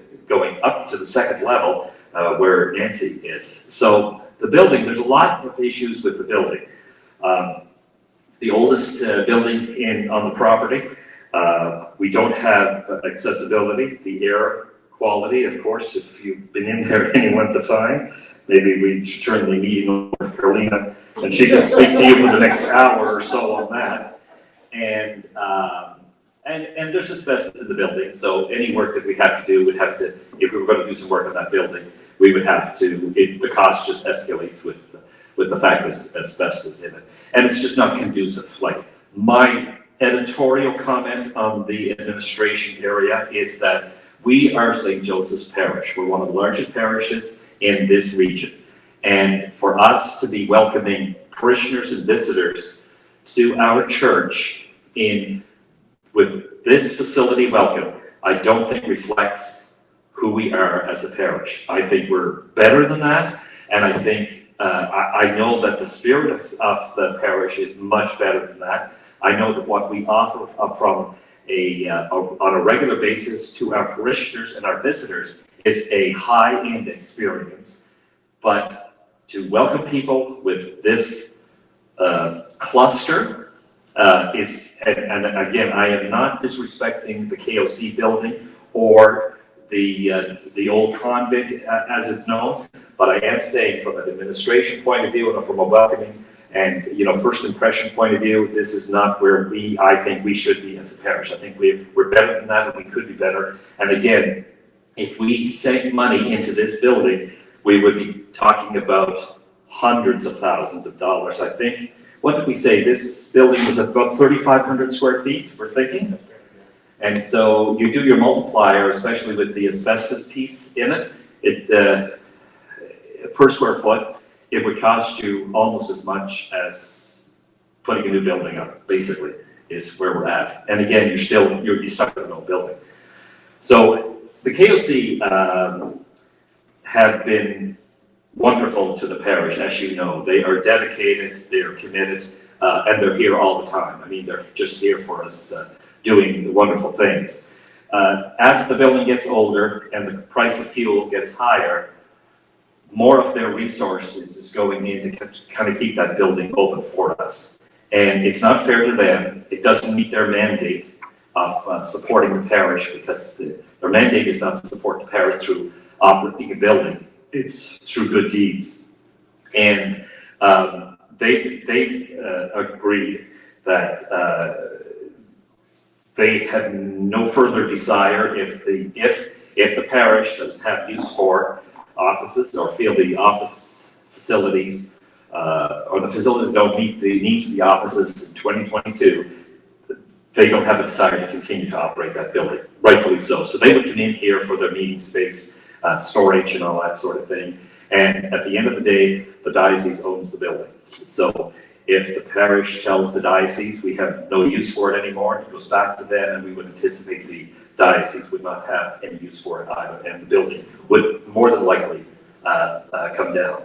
[SPEAKER 1] up to the second level where Nancy is. So the building, there's a lot of issues with the building. It's the oldest building on the property. We don't have accessibility. The air quality, of course, if you've been in there any length of time. Maybe we should turn the meeting over to Carolina, and she can speak to you for the next hour or so on that. And there's asbestos in the building, so any work that we have to do would have to, if we were going to do some work on that building, we would have to, the cost just escalates with the fact there's asbestos in it. And it's just not conducive. Like, my editorial comment on the administration area is that we are St. Joseph's Parish. We're one of the largest parishes in this region. And for us to be welcoming parishioners and visitors to our church with this facility welcome, I don't think reflects who we are as a parish. I think we're better than that, and I think I know that the spirit of the parish is much better than that. I know that what we offer from on a regular basis to our parishioners and our visitors is a high-end experience, but to welcome people with this cluster and again, I am not disrespecting the KOC building or the old convent as it's known, but I am saying from an administration point of view and from a welcoming and first impression point of view, this is not where I think we should be as a parish. I think we're better than that, and we could be better. And again, if we sank money into this building, we would be talking about hundreds of thousands of dollars. I think, what did we say? This building was about 3,500 square feet, we're thinking. And so you do your multiplier, especially with the asbestos piece in it, per square foot, it would cost you almost as much as putting a new building up, basically, is where we're at. And again, you're stuck with an old building. So the KOC have been wonderful to the parish, as you know. They are dedicated, they're committed, and they're here all the time. I mean, they're just here for us, doing wonderful things. As the building gets older and the price of fuel gets higher, more of their resources is going in to kind of keep that building open for us. And it's not fair to them. It doesn't meet their mandate of supporting the parish, because their mandate is not to support the parish through operating a building. It's through good deeds. And they agreed that they had no further desire if the parish doesn't have use for offices or feel the office facilities or the facilities don't meet the needs of the offices in 2022, they don't have a desire to continue to operate that building, rightfully so. So they would come in here for their meeting space, storage and all that sort of thing. And at the end of the day, the diocese owns the building. So if the parish tells the diocese we have no use for it anymore, it goes back to them, and we would anticipate the diocese would not have any use for it either, and the building would more than likely come down.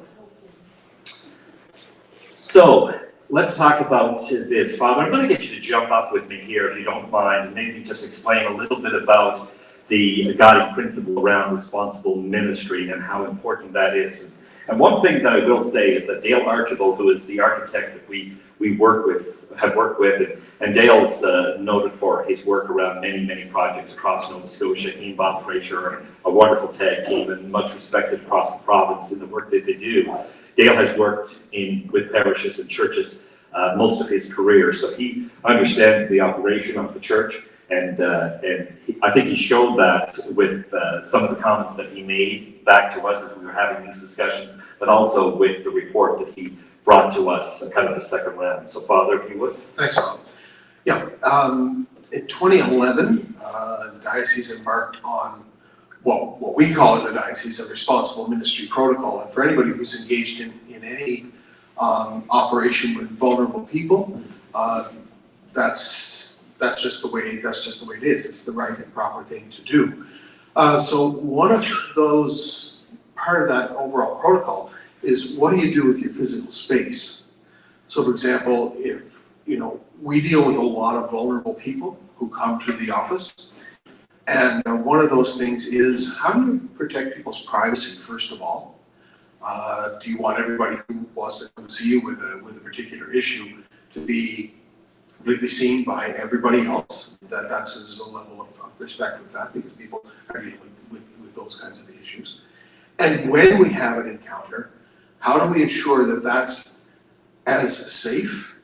[SPEAKER 1] So let's talk about this. Father, I'm going to get you to jump up with me here, if you don't mind, and maybe just explain a little bit about the guiding principle around responsible ministry and how important that is. And one thing that I will say is that Dale Archibald, who is the architect that we have worked with, and Dale's noted for his work around many projects across Nova Scotia. He and Bob Fraser are a wonderful tag team and much respected across the province in the work that they do. Dale has worked with parishes and churches most of his career, so he understands the operation of the church. And I think he showed that with some of the comments that he made back to us as we were having these discussions, but also with the report that he brought to us, kind of the second round. So, Father, if you would.
[SPEAKER 2] Thanks, Rob. Yeah, in 2011, the diocese embarked on what we call in the diocese a responsible ministry protocol. And for anybody who's engaged in any operation with vulnerable people, that's just the way it is. It's the right and proper thing to do. So one of those, part of that overall protocol is, what do you do with your physical space? So for example, if we deal with a lot of vulnerable people who come to the office, and one of those things is, how do you protect people's privacy, first of all? Do you want everybody who wants to come see you with a particular issue to be completely seen by everybody else? That's there's a level of respect with that, because people are dealing with those kinds of issues. And when we have an encounter, how do we ensure that that's as safe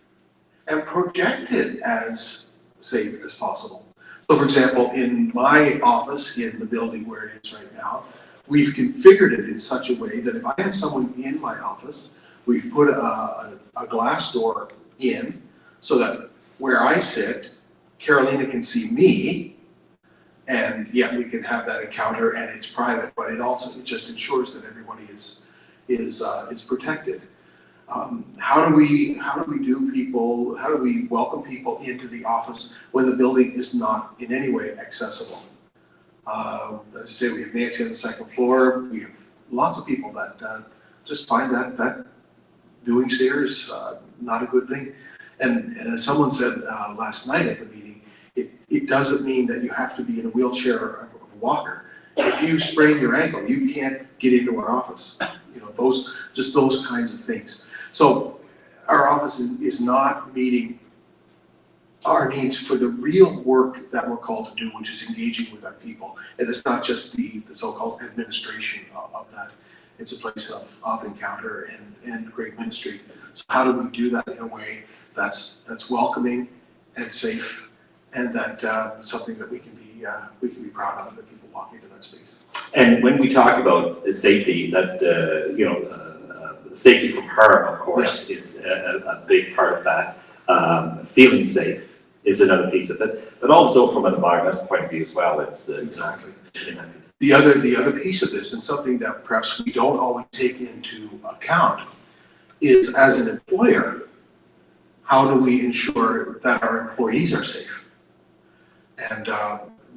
[SPEAKER 2] and projected as safe as possible? So for example, in my office, in the building where it is right now, we've configured it in such a way that if I have someone in my office, we've put a glass door in so that where I sit, Carolina can see me, and yeah, we can have that encounter and it's private, but it just ensures that everybody is protected. How do we welcome people into the office when the building is not in any way accessible? As I say, we have Nancy on the second floor. We have lots of people that just find that doing stairs not a good thing. And as someone said last night at the meeting, it doesn't mean that you have to be in a wheelchair or a walker. If you sprain your ankle, you can't get into our office. You know, those kinds of things. So our office is not meeting our needs for the real work that we're called to do, which is engaging with our people. And it's not just the so-called administration of that. It's a place of encounter and great ministry. So how do we do that in a way that's welcoming and safe, and that something that we can be proud of, that people walk into that space.
[SPEAKER 1] And when we talk about safety, that safety from harm, of course, is a big part of that. Feeling safe is another piece of it, but also from an environmental point of view as well. It's
[SPEAKER 2] exactly. The other piece of this, and something that perhaps we don't always take into account, is as an employer, how do we ensure that our employees are safe? And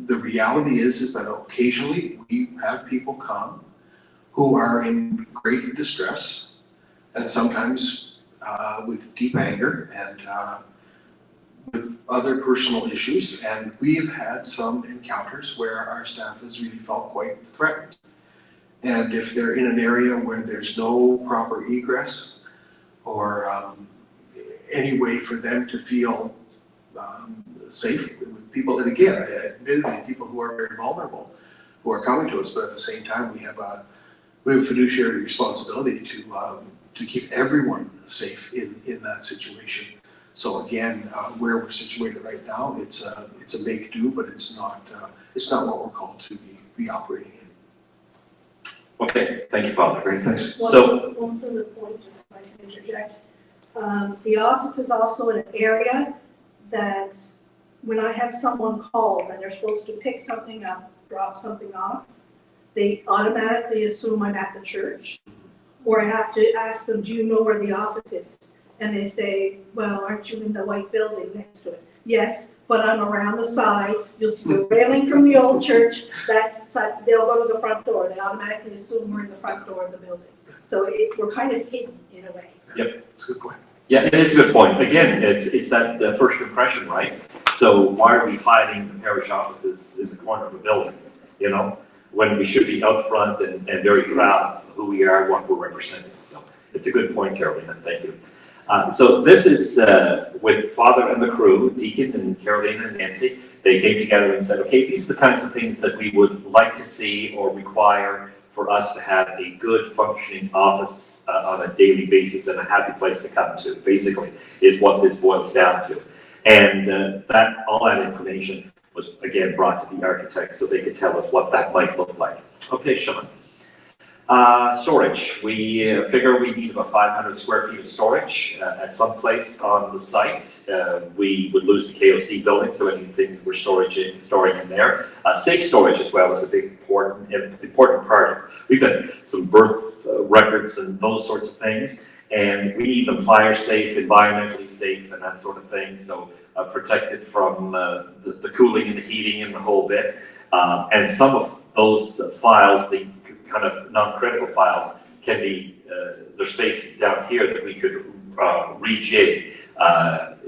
[SPEAKER 2] the reality is that occasionally we have people come who are in great distress, and sometimes with deep anger and with other personal issues, and we've had some encounters where our staff has really felt quite threatened. And if they're in an area where there's no proper egress or any way for them to feel safe with people, and again, admittedly, people who are very vulnerable, who are coming to us, but at the same time, we have a fiduciary responsibility to keep everyone safe in that situation. So again, where we're situated right now, it's a make do, but it's not what we're called to be operating in.
[SPEAKER 1] okay. Thank you, Father.
[SPEAKER 2] Great, thanks.
[SPEAKER 5] One further point, just if I can interject. The office is also an area that when I have someone called and they're supposed to pick something up, drop something off, they automatically assume I'm at the church. Or I have to ask them, do you know where the office is? And they say, well, aren't you in the white building next to it? Yes, but I'm around the side. You'll see the railing from the old church. They'll go to the front door. They automatically assume we're in the front door of the building. So we're kind of hidden in a way.
[SPEAKER 1] Yep.
[SPEAKER 2] That's a good point.
[SPEAKER 1] Yeah, it is a good point. Again, it's that first impression, right? So why are we hiding the parish offices in the corner of a building, when we should be out front and very proud of who we are, what we're representing. So it's a good point, Carolina. Thank you. So this is with Father and the crew, Deacon and Carolina and Nancy. They came together and said, okay, these are the kinds of things that we would like to see or require for us to have a good functioning office on a daily basis and a happy place to come to, basically, is what this boils down to. And all that information was, again, brought to the architect so they could tell us what that might look like. Okay, Sean. Storage. We figure we need about 500 square feet of storage at some place on the site. We would lose the KOC building, so anything we're storing in there. Safe storage as well is a big important part of. We've got some birth records and those sorts of things, and we need them fire safe, environmentally safe, and that sort of thing. So protected from the cooling and the heating and the whole bit. And some of those files, the kind of non-critical files, can be, there's space down here that we could rejig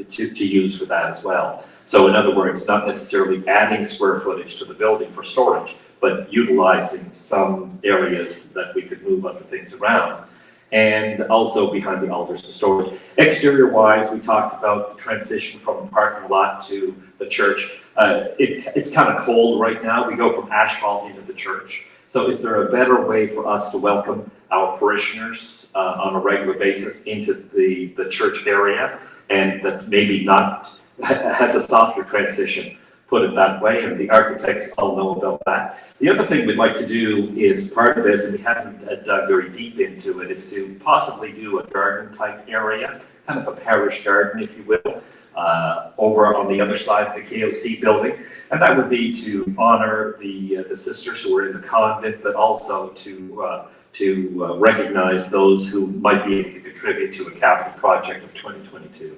[SPEAKER 1] to use for that as well. So in other words, not necessarily adding square footage to the building for storage, but utilizing some areas that we could move other things around. And also behind the altars to storage. Exterior-wise, we talked about the transition from the parking lot to the church. It's kind of cold right now. We go from asphalt into the church. So is there a better way for us to welcome our parishioners on a regular basis into the church area, and that maybe not has a softer transition, put it that way, and the architects all know about that. The other thing we'd like to do is part of this, and we haven't dug very deep into it, is to possibly do a garden type area, kind of a parish garden, if you will, over on the other side of the KOC building. And that would be to honor the sisters who are in the convent, but also to recognize those who might be able to contribute to a capital project of 2022.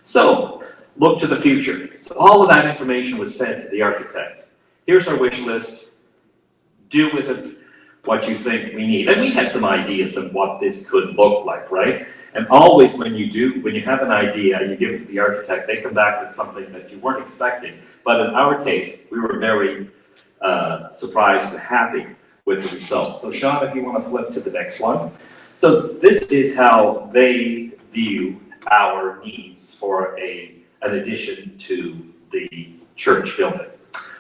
[SPEAKER 1] So, look to the future. So all of that information was sent to the architect. Here's our wish list. Do with it what you think we need. And we had some ideas of what this could look like, right? And always when you have an idea, you give it to the architect, they come back with something that you weren't expecting. But in our case, we were very surprised and happy with the results. So Sean, if you want to flip to the next one. So this is how they view our needs for an addition to the church building.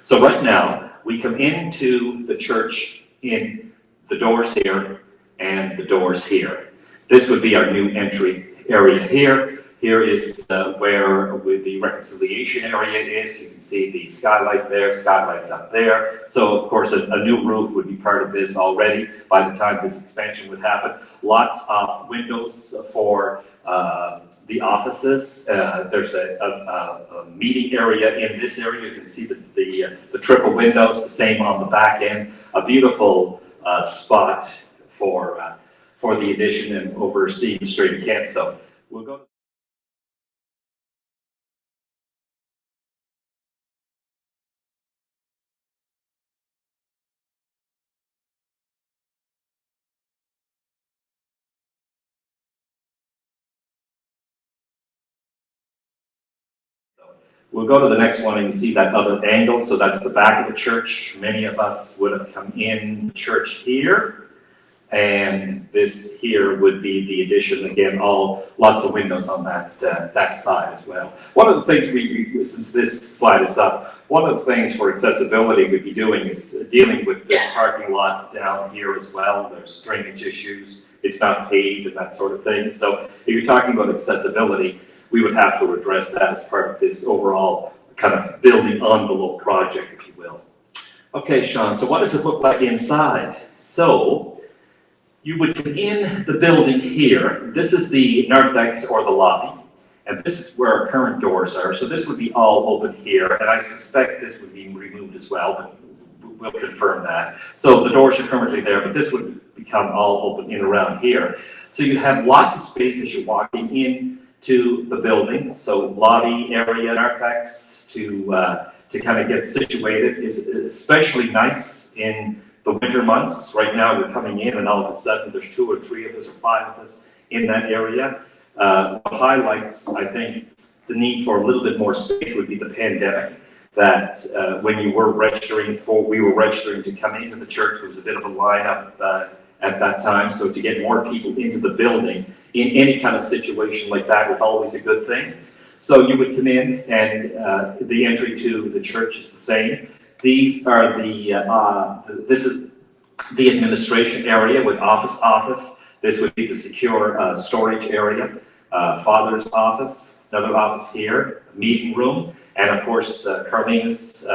[SPEAKER 1] So right now, we come into the church in the doors here and the doors here. This would be our new entry area here. Here is where the reconciliation area is. You can see the skylight there, skylights up there. So of course a new roof would be part of this already by the time this expansion would happen. Lots of windows for the offices. There's a meeting area in this area. You can see the triple windows, the same on the back end. A beautiful spot for the addition and overseeing straight Kent. So we'll go. We'll go to the next one and see that other angle. So that's the back of the church. Many of us would have come in church here. And this here would be the addition. Again, lots of windows on that side as well. One of the things since this slide is up, one of the things for accessibility we'd be doing is dealing with this parking lot down here as well. There's drainage issues. It's not paved and that sort of thing. So if you're talking about accessibility, we would have to address that as part of this overall kind of building envelope project, if you will. Okay, Sean, so what does it look like inside? So you would come in the building here. This is the narthex or the lobby, and this is where our current doors are. So this would be all open here, and I suspect this would be removed as well, but we'll confirm that. So the doors are currently there, but this would become all open in around here. So you'd have lots of space as you're walking in to the building. So lobby area, narthex to kind of get situated is especially nice in the winter months. Right now we're coming in and all of a sudden there's 2 or 3 of us or 5 of us in that area. What highlights, I think, the need for a little bit more space would be the pandemic. That when we were registering to come into the church, there was a bit of a lineup at that time. So to get more people into the building in any kind of situation like that is always a good thing. So you would come in and the entry to the church is the same. These are this is the administration area with office. This would be the secure storage area, father's office, another office here, meeting room, and of course Carlina's,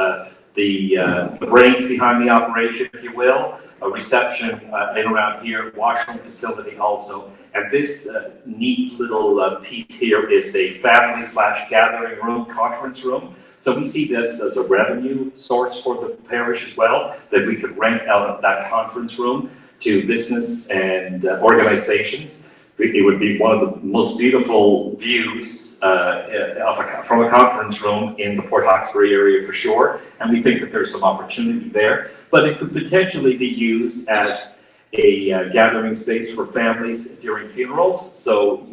[SPEAKER 1] the brains behind the operation, if you will, a reception in around here, washroom facility also. And this neat little piece here is a family/gathering room, conference room. So we see this as a revenue source for the parish as well, that we could rent out of that conference room to business and organizations. It would be one of the most beautiful views from a conference room in the Port Hawkesbury area for sure, and we think that there's some opportunity there. But it could potentially be used as a gathering space for families during funerals. So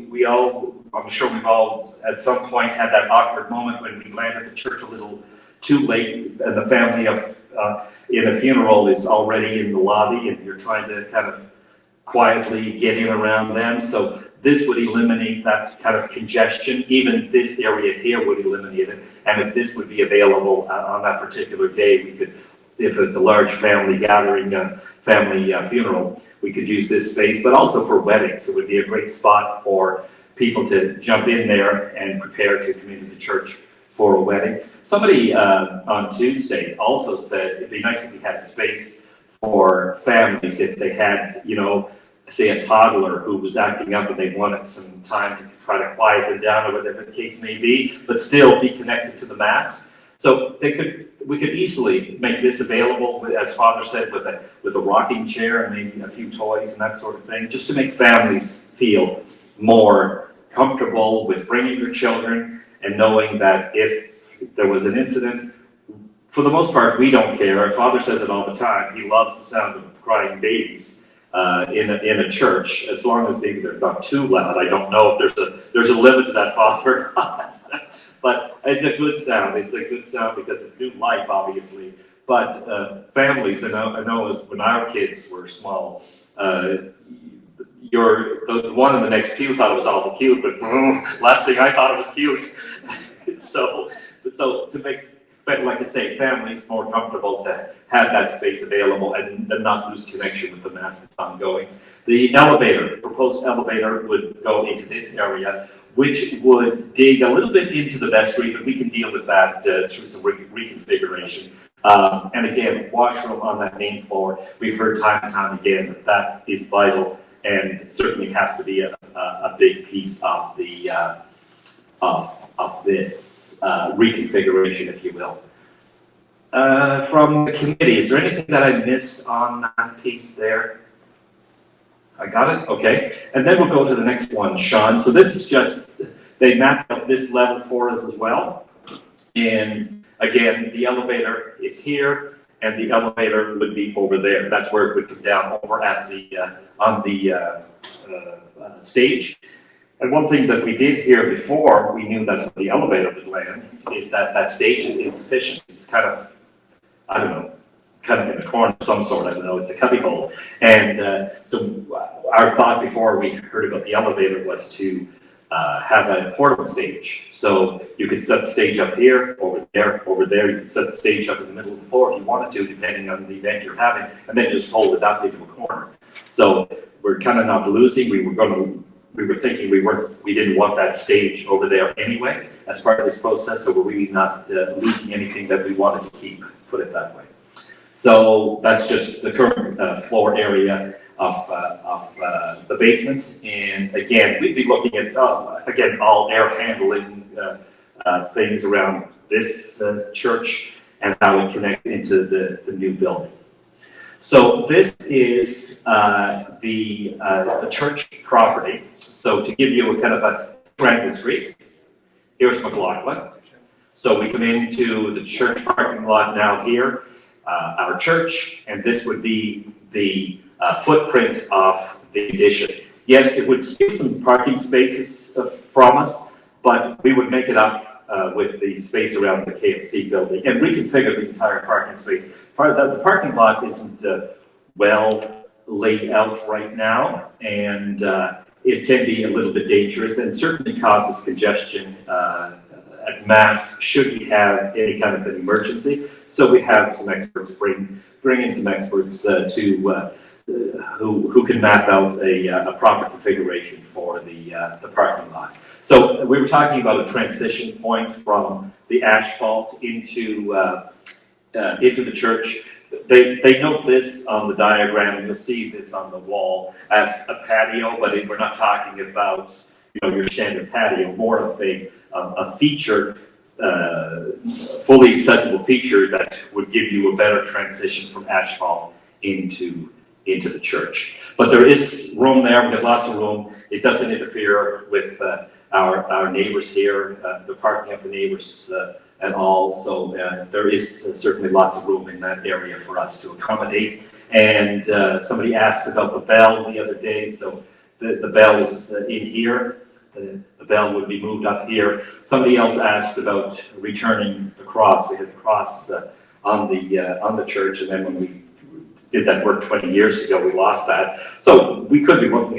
[SPEAKER 1] I'm sure we've all at some point had that awkward moment when we land at the church a little too late, and the family in a funeral is already in the lobby, and you're trying to kind of quietly get in around them. So this would eliminate that kind of congestion. Even this area here would eliminate it. And if this would be available on that particular day, we could if it's a large family gathering, family funeral, we could use this space, but also for weddings. It would be a great spot for people to jump in there and prepare to come into the church for a wedding. Somebody on Tuesday also said it'd be nice if we had a space for families if they had, you know, say a toddler who was acting up and they wanted some time to try to quiet them down or whatever the case may be, but still be connected to the Mass. So we could easily make this available, as Father said, with a rocking chair and maybe a few toys and that sort of thing, just to make families feel more comfortable with bringing their children and knowing that if there was an incident, for the most part, we don't care. Our Father says it all the time. He loves the sound of crying babies in a church, as long as maybe they're not too loud. I don't know if there's a limit to that, Father, or not. But it's a good sound. It's a good sound because it's new life, obviously. But families, I know as when our kids were small, the one in the next pew thought it was awful cute, but last thing I thought it was cute. so to make, like I say, families more comfortable to have that space available and not lose connection with the Mass that's ongoing. The elevator, proposed elevator, would go into this area, which would dig a little bit into the vestry, but we can deal with that through some reconfiguration. And again, washroom on that main floor. We've heard time and time again that is vital and certainly has to be a big piece of the of this reconfiguration, if you will. From the committee, is there anything that I missed on that piece there? I got it? Okay. And then we'll go to the next one, Sean. So this is just, they mapped out this level for us as well. And again, the elevator is here, and the elevator would be over there. That's where it would come down over at the, on the stage. And one thing that we did here before we knew that the elevator would land is that that stage is insufficient. It's kind of, I don't know, kind of in a corner of some sort, I don't know, it's a cubbyhole. And so our thought before we heard about the elevator was to have a portable stage. So you could set the stage up here, over there, you could set the stage up in the middle of the floor if you wanted to, depending on the event you're having, and then just hold it up into a corner. So we're kind of not losing, we were thinking we didn't want that stage over there anyway as part of this process, so we're really not losing anything that we wanted to keep, put it that way. So that's just the current floor area of the basement. And again, we'd be looking at, again, all air handling things around this church and how it connects into the new building. So this is the church property. So to give you a kind of a triangle street, here's McLaughlin. So we come into the church parking lot now here, our church, and this would be the footprint of the addition. Yes, it would steal some parking spaces from us, but we would make it up with the space around the KFC building and reconfigure the entire parking space. The parking lot isn't well laid out right now, and it can be a little bit dangerous and certainly causes congestion at Mass should we have any kind of an emergency. So we have some experts bring in some experts who can map out a proper configuration for the parking lot. So we were talking about a transition point from the asphalt into the church. They note this on the diagram, and you'll see this on the wall as a patio, but we're not talking about your standard patio, more of a feature, fully accessible feature that would give you a better transition from asphalt into the church. But there is room there. We have lots of room. It doesn't interfere with our neighbors here, the parking of the neighbors at all. So there is certainly lots of room in that area for us to accommodate. And somebody asked about the bell the other day. So the bell is in here. The bell would be moved up here. Somebody else asked about returning the cross. We had the cross on the church, and then when we did that work 20 years ago, we lost that. So we could look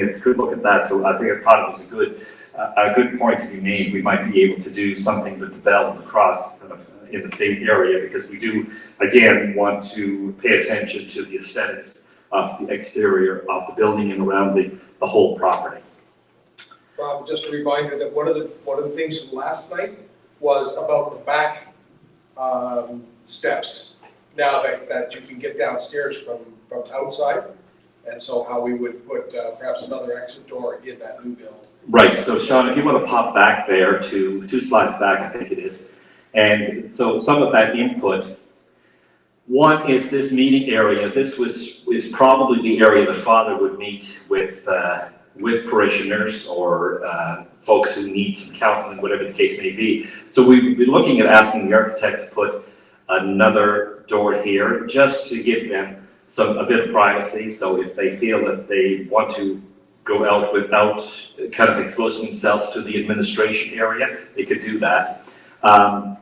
[SPEAKER 1] at that. So I think I thought it was a good point to be made. We might be able to do something with the bell and the cross kind of in the same area, because we do, again, want to pay attention to the aesthetics of the exterior of the building and around the whole property.
[SPEAKER 6] Bob, just a reminder that one of the things from last night was about the back steps. Now that you can get downstairs from outside, and so how we would put perhaps another exit door in that new build.
[SPEAKER 1] Right, so Sean, if you want to pop back there to 2 slides back, I think it is. And so some of that input, one is this meeting area. This is probably the area the Father would meet with parishioners or folks who need some counseling, whatever the case may be. So we'd be looking at asking the architect to put another door here, just to give them a bit of privacy. So if they feel that they want to go out without kind of exposing themselves to the administration area, they could do that. And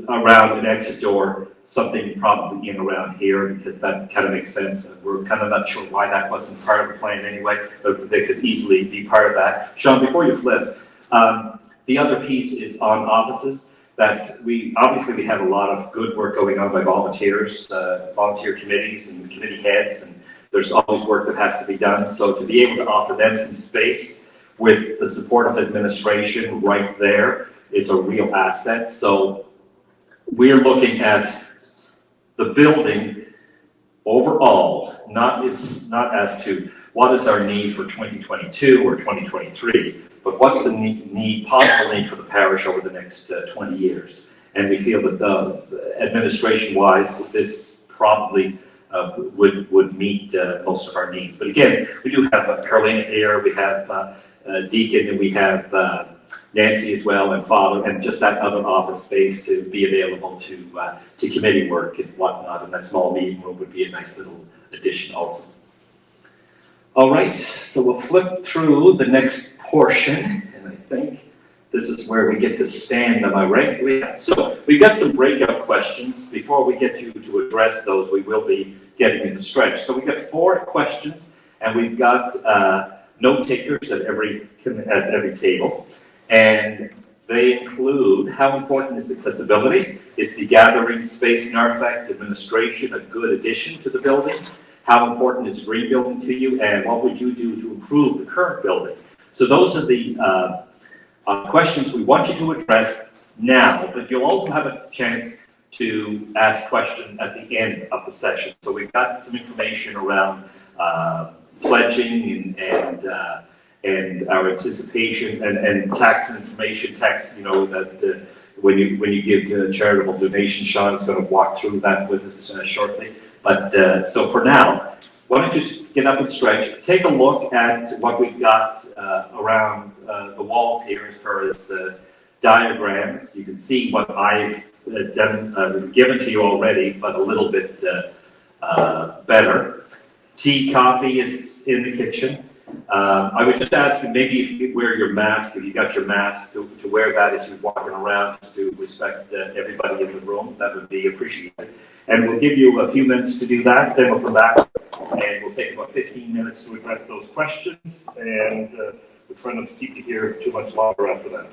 [SPEAKER 1] around an exit door, something probably in around here, because that kind of makes sense. We're kind of not sure why that wasn't part of the plan anyway, but they could easily be part of that. Sean, before you flip, the other piece is on offices. That we have a lot of good work going on by volunteers, volunteer committees and committee heads, and there's always work that has to be done. So to be able to offer them some space with the support of administration right there is a real asset. So we're looking at the building overall, not as to what is our need for 2022 or 2023, but what's the possible need for the parish over the next 20 years. And we feel that administration-wise, this probably would meet most of our needs. But again, we do have Carolina here, we have Deacon, and we have Nancy as well, and Father, and just that other office space to be available to committee work and whatnot, and that small meeting room would be a nice little addition also. All right, so we'll flip through the next portion, and I think this is where we get to stand. Am I right? So we've got some breakout questions. Before we get you to address those, we will be getting into stretch. So we've got 4 questions, and we've got note takers at every table, and they include: how important is accessibility? Is the gathering space Narthex administration a good addition to the building? How important is green building to you, and what would you do to improve the current building? So those are the questions we want you to address now, but you'll also have a chance to ask questions at the end of the session. So we've got some information around pledging and our anticipation and tax information. Tax, that when you give charitable donations, Sean is going to walk through that with us shortly. But so for now, why don't you just get up and stretch, take a look at what we've got around the walls here as far as diagrams. You can see what I've given to you already, but a little bit better. Tea, coffee is in the kitchen. I would just ask you, maybe if you could wear your mask, if you got your mask, to wear that as you're walking around, to respect everybody in the room. That would be appreciated. And we'll give you a few minutes to do that, then we'll come back and we'll take about 15 minutes to address those questions, and we'll try not to keep you here too much longer after that.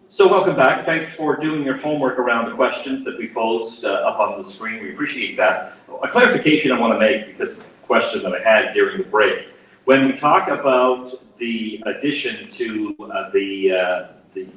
[SPEAKER 1] So welcome back. Thanks for doing your homework around the questions that we posed up on the screen. We appreciate that. A clarification I want to make, because of a question that I had during the break. When we talk about the addition to the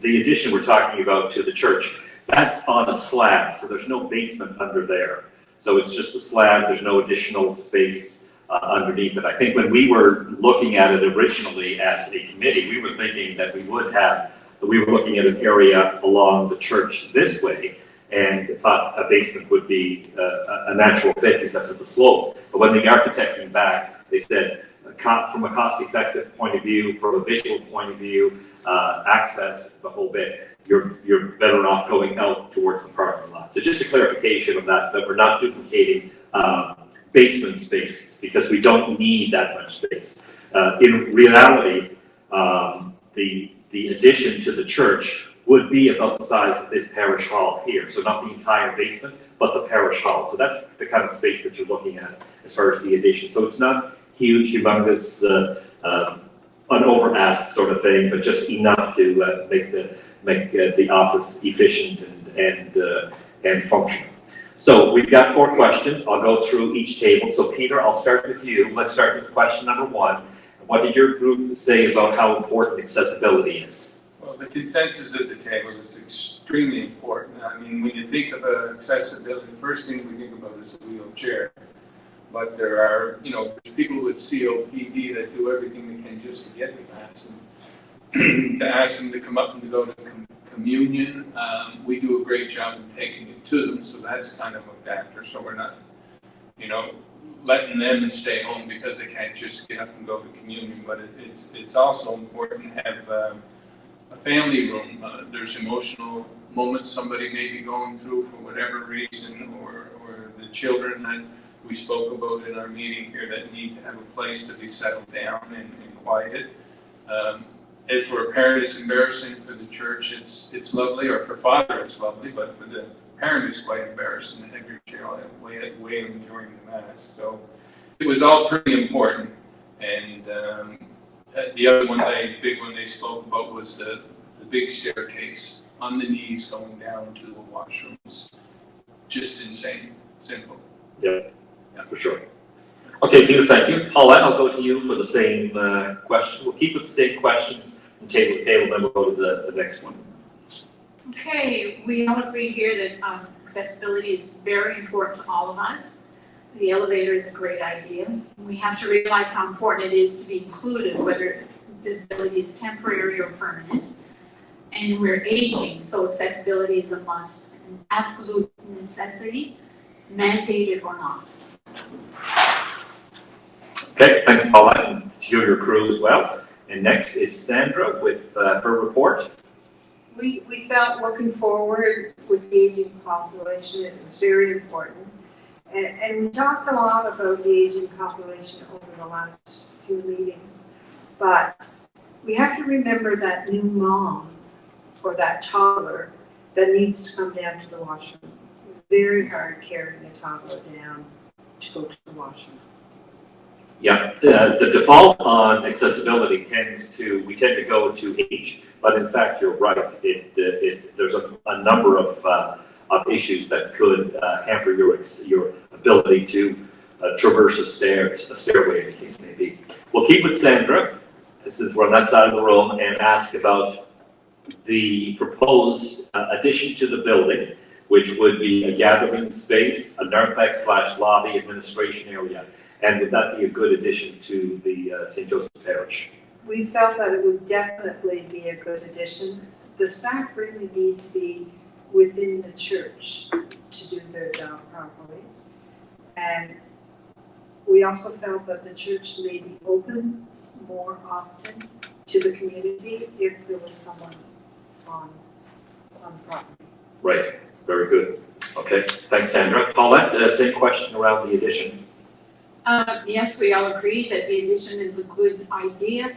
[SPEAKER 1] addition we're talking about to the church, that's on a slab, so there's no basement under there. So it's just a slab. There's no additional space underneath it. I think when we were looking at it originally as a committee, we were thinking that we were looking at an area along the church this way, and thought a basement would be a natural fit because of the slope. But when the architect came back, they said, from a cost-effective point of view, from a visual point of view, access, the whole bit, you're better off going out towards the parking lot. So just a clarification of that we're not duplicating basement space, because we don't need that much space. In reality, the addition to the church would be about the size of this parish hall here. So not the entire basement, but the parish hall. So that's the kind of space that you're looking at as far as the addition. So it's not huge, humongous, an over-asked sort of thing, but just enough to make the office efficient and functional. So we've got 4 questions. I'll go through each table. So Peter, I'll start with you. Let's start with question number 1. What did your group say about how important accessibility is?
[SPEAKER 7] Well, the consensus at the table is extremely important. I mean, when you think of accessibility, the first thing we think about is a wheelchair. But there are, there's people with COPD that do everything they can just to get to Mass. And to ask them to come up and to go to communion, we do a great job of taking it to them, so that's kind of looked after. So we're not, letting them stay home because they can't just get up and go to communion. But it's also important to have a family room. There's emotional moments somebody may be going through for whatever reason, or the children that we spoke about in our meeting here that need to have a place to be settled down and quiet. If for a parent it's embarrassing, for the church it's lovely, or for father it's lovely, but for the parent it's quite embarrassing to have your child wailing during the Mass. So it was all pretty important. And the other one, big one they spoke about was the big staircase on the knees going down to the washrooms. Just insane, simple.
[SPEAKER 1] Yeah, for sure. Okay, Peter, thank you. Paulette, I'll go to you for the same question. We'll keep with the same questions from table to table, then we'll go to the next one.
[SPEAKER 8] Okay, we all agree here that accessibility is very important to all of us. The elevator is a great idea. We have to realize how important it is to be included, whether disability is temporary or permanent. And we're aging, so accessibility is a must, an absolute necessity, mandated or not.
[SPEAKER 1] Okay, thanks, Paulette, and to you and your crew as well. And next is Sandra with her report.
[SPEAKER 9] We felt looking forward with the aging population, it was very important. And we talked a lot about the aging population over the last few meetings. But we have to remember that new mom or that toddler that needs to come down to the washroom. It's very hard carrying a toddler down to go to the washroom.
[SPEAKER 1] Yeah, the default on accessibility we tend to go to age, but in fact, you're right. There's a number of issues that could hamper your ability to traverse a stairway, the case may be. We'll keep with Sandra, since we're on that side of the room, and ask about the proposed addition to the building, which would be a gathering space, a narthex/lobby administration area. And would that be a good addition to the St. Joseph Parish?
[SPEAKER 9] We felt that it would definitely be a good addition. The staff really need to be within the church to do their job properly. And we also felt that the church may be open more often to the community if there was someone on the property.
[SPEAKER 1] Right, very good. Okay, thanks, Sandra. Paulette, same question around the addition.
[SPEAKER 8] Yes, we all agree that the addition is a good idea,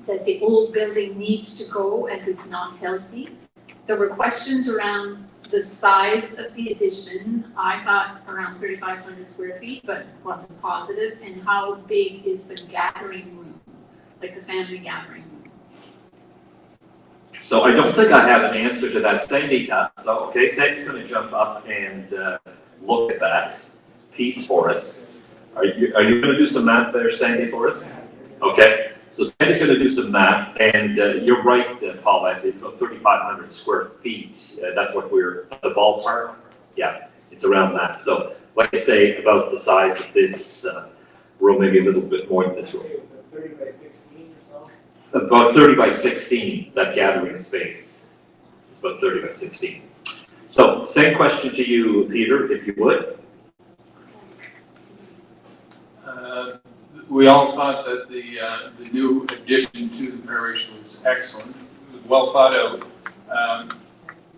[SPEAKER 8] that the old building needs to go as it's not healthy. There were questions around the size of the addition. I thought around 3,500 square feet, but wasn't positive. And how big is the gathering room, like the family gathering room?
[SPEAKER 1] So I don't think I have an answer to that. Sandy does, though. Okay, Sandy's going to jump up and look at that piece for us. Are you going to do some math there, Sandy, for us? Okay, so Sandy's going to do some math, and you're right, Paulette, it's about 3,500 square feet. That's the ballpark? Yeah, it's around that. So, like I say, about the size of this room, maybe a little bit more than this room.
[SPEAKER 6] 30 by 16 or so?
[SPEAKER 1] About 30 by 16, that gathering space. It's about 30 by 16. So, same question to you, Peter, if you would.
[SPEAKER 7] We all thought that the new addition to the parish was excellent. It was well thought out. A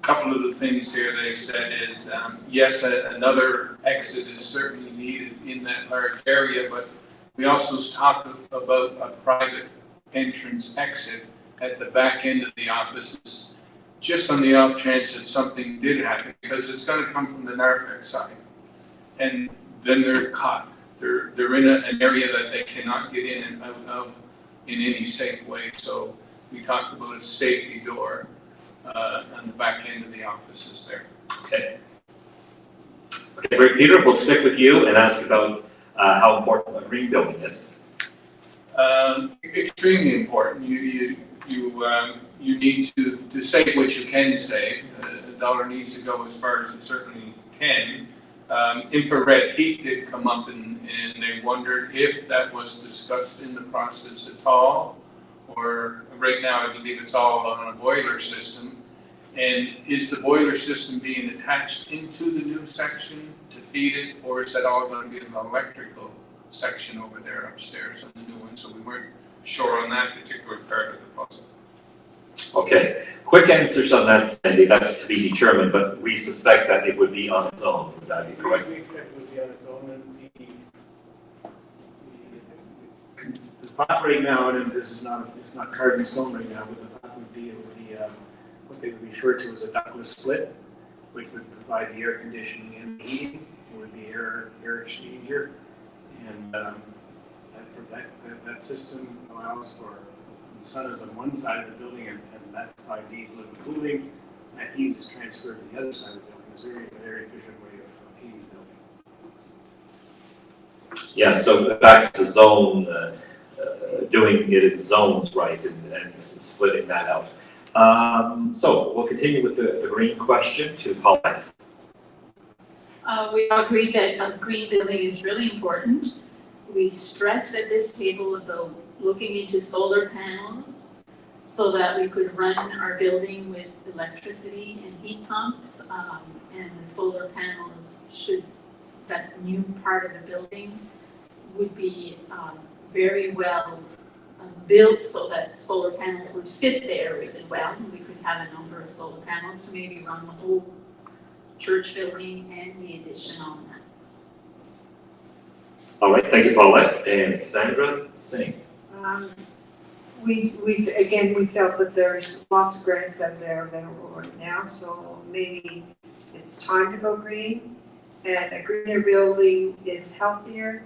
[SPEAKER 7] couple of the things here they said is, yes, another exit is certainly needed in that large area, but we also talked about a private entrance exit at the back end of the offices. just on the off chance that something did happen, because it's gonna come from the Narthex side. And then they're caught. They're in an area that they cannot get in and out of in any safe way. So we talked about a safety door on the back end of the offices there.
[SPEAKER 1] Okay. Okay, great, Peter, we'll stick with you and ask about how important a green building is.
[SPEAKER 7] Extremely important. You need to save what you can save. The dollar needs to go as far as it certainly can. Infrared heat did come up, and they wondered if that was discussed in the process at all, or right now I believe it's all on a boiler system. And is the boiler system being attached into the new section to feed it, or is that all going to be an electrical section over there upstairs on the new one? So we weren't sure on that particular part of the puzzle.
[SPEAKER 1] Okay, quick answers on that, Sandy, that's to be determined, but we suspect that it would be on its own, would that be correct?
[SPEAKER 4] We expect it would be on its own, and the thought right now, and this is not, it's not carved in stone right now, but the thought would be it would be what they would refer to as a ductless split, which would provide the air conditioning and the heating. It would be air exchanger, and that system allows for the sun is on one side of the building, and that side needs liquid cooling. That heat is transferred to the other side of the building. It's a very efficient way of heating the building.
[SPEAKER 1] Yeah, so back to the zone, doing it in zones, right, and splitting that out. So we'll continue with the green question to Paulette.
[SPEAKER 8] We all agree that a green building is really important. We stressed at this table about looking into solar panels so that we could run our building with electricity and heat pumps. And the solar panels that new part of the building would be very well built so that solar panels would fit there really well. And we could have a number of solar panels to maybe run the whole church building and the addition on that.
[SPEAKER 1] All right, thank you, Paulette. And Sandra, same.
[SPEAKER 9] We felt that there's lots of grants out there available right now, so maybe it's time to go green. And a greener building is healthier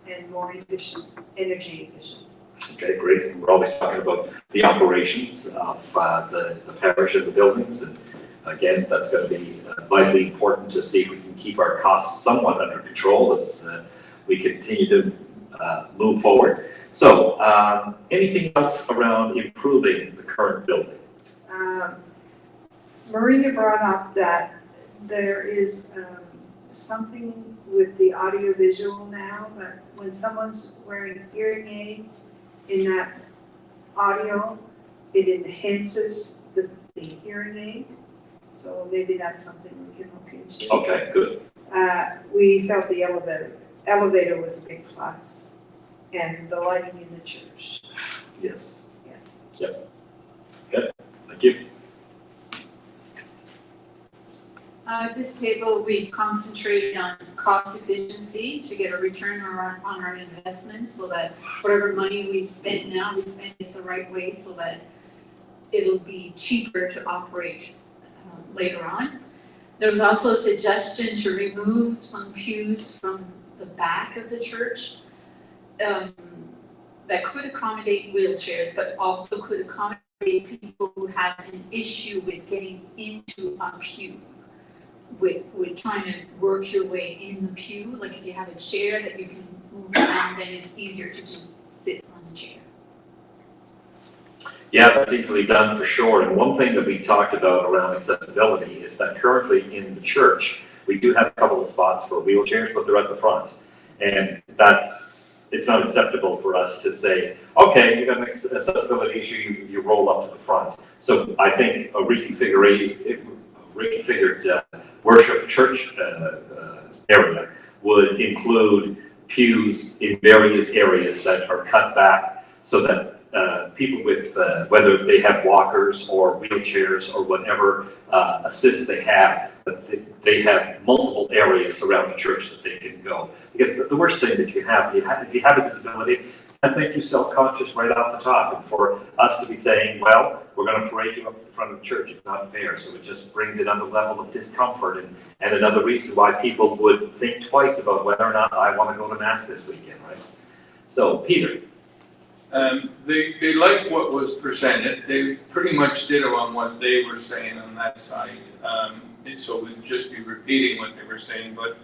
[SPEAKER 9] and more efficient, energy efficient.
[SPEAKER 1] Okay, great. We're always talking about the operations of the parish and the buildings. And again, that's going to be vitally important to see if we can keep our costs somewhat under control as we continue to move forward. So, anything else around improving the current building?
[SPEAKER 9] Marina brought up that there is something with the audiovisual now, that when someone's wearing hearing aids in that audio, it enhances the hearing aid. So maybe that's something we can look into.
[SPEAKER 1] Okay, good.
[SPEAKER 9] We felt the elevator was a big plus, and the lighting in the church.
[SPEAKER 1] Yes.
[SPEAKER 9] Yeah.
[SPEAKER 1] Yep. Good. Thank you.
[SPEAKER 8] At this table, we concentrated on cost efficiency to get a return on our investments so that whatever money we spend now, we spend it the right way so that it'll be cheaper to operate later on. There was also a suggestion to remove some pews from the back of the church that could accommodate wheelchairs, but also could accommodate people who have an issue with getting into a pew. With trying to work your way in the pew, like if you have a chair that you can move around, then it's easier to just sit on the chair.
[SPEAKER 1] Yeah, that's easily done for sure. And one thing that we talked about around accessibility is that currently in the church, we do have a couple of spots for wheelchairs, but they're at the front. And it's not acceptable for us to say, okay, you've got an accessibility issue, you roll up to the front. So I think a reconfigured worship church area would include pews in various areas that are cut back so that people with, whether they have walkers or wheelchairs or whatever assist they have, but they have multiple areas around the church that they can go. Because the worst thing that you have, if you have a disability, that make you self-conscious right off the top. And for us to be saying, well, we're going to parade you up in front of the church, it's not fair. So it just brings another level of discomfort and another reason why people would think twice about whether or not I want to go to Mass this weekend, right? So, Peter.
[SPEAKER 7] They liked what was presented. They pretty much ditto on what they were saying on that side. And so we'd just be repeating what they were saying. But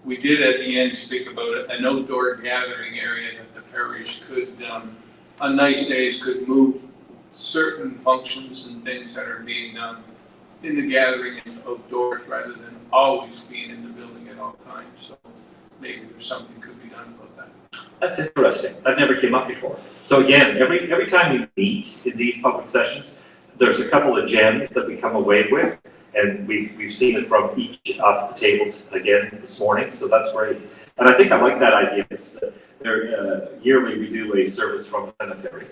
[SPEAKER 7] we did at the end speak about an outdoor gathering area that the parish could, on nice days, could move certain functions and things that are being done in the gathering and outdoors rather than always being in the building at all times. So maybe there's something could be done about that.
[SPEAKER 1] That's interesting. That never came up before. So again, every time we meet in these public sessions, there's a couple of gems that we come away with, and we've seen it from each of the tables again this morning. So that's great. And I think I like that idea. Yearly we do a service from the cemetery,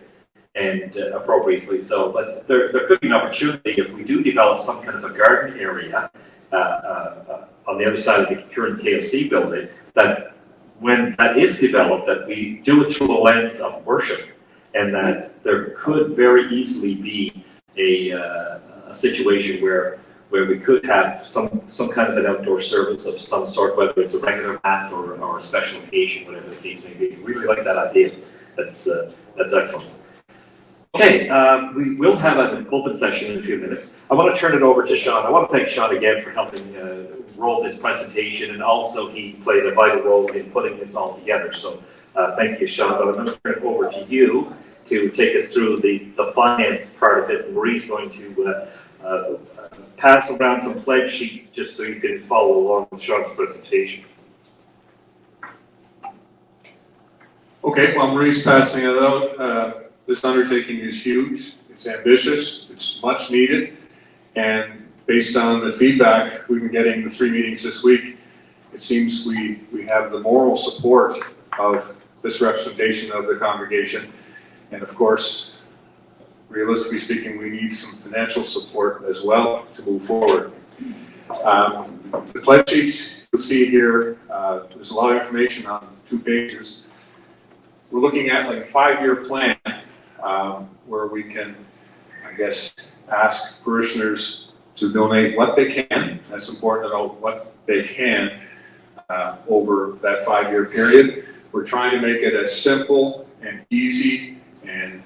[SPEAKER 1] and appropriately so. But there could be an opportunity if we do develop some kind of a garden area on the other side of the current KFC building, that when that is developed, that we do it through the lens of worship, and that there could very easily be a situation where we could have some kind of an outdoor service of some sort, whether it's a regular Mass or a special occasion, whatever the case may be. Really like that idea. That's excellent. Okay, we will have an open session in a few minutes. I want to turn it over to Sean. I want to thank Sean again for helping roll this presentation, and also he played a vital role in putting this all together. So thank you, Sean. But I'm going to turn it over to you to take us through the finance part of it. Marie's going to pass around some pledge sheets just so you can follow along with Sean's presentation.
[SPEAKER 7] Okay, while Marie's passing it out, this undertaking is huge, it's ambitious, it's much needed, and based on the feedback we've been getting the 3 meetings this week, it seems we have the moral support of this representation of the congregation. And of course, realistically speaking, we need some financial support as well to move forward. The pledge sheets you'll see here, there's a lot of information on 2 pages. We're looking at like a 5-year plan where we can, I guess, ask parishioners to donate what they can. That's important to know what they can over that 5-year period. We're trying to make it as simple and easy and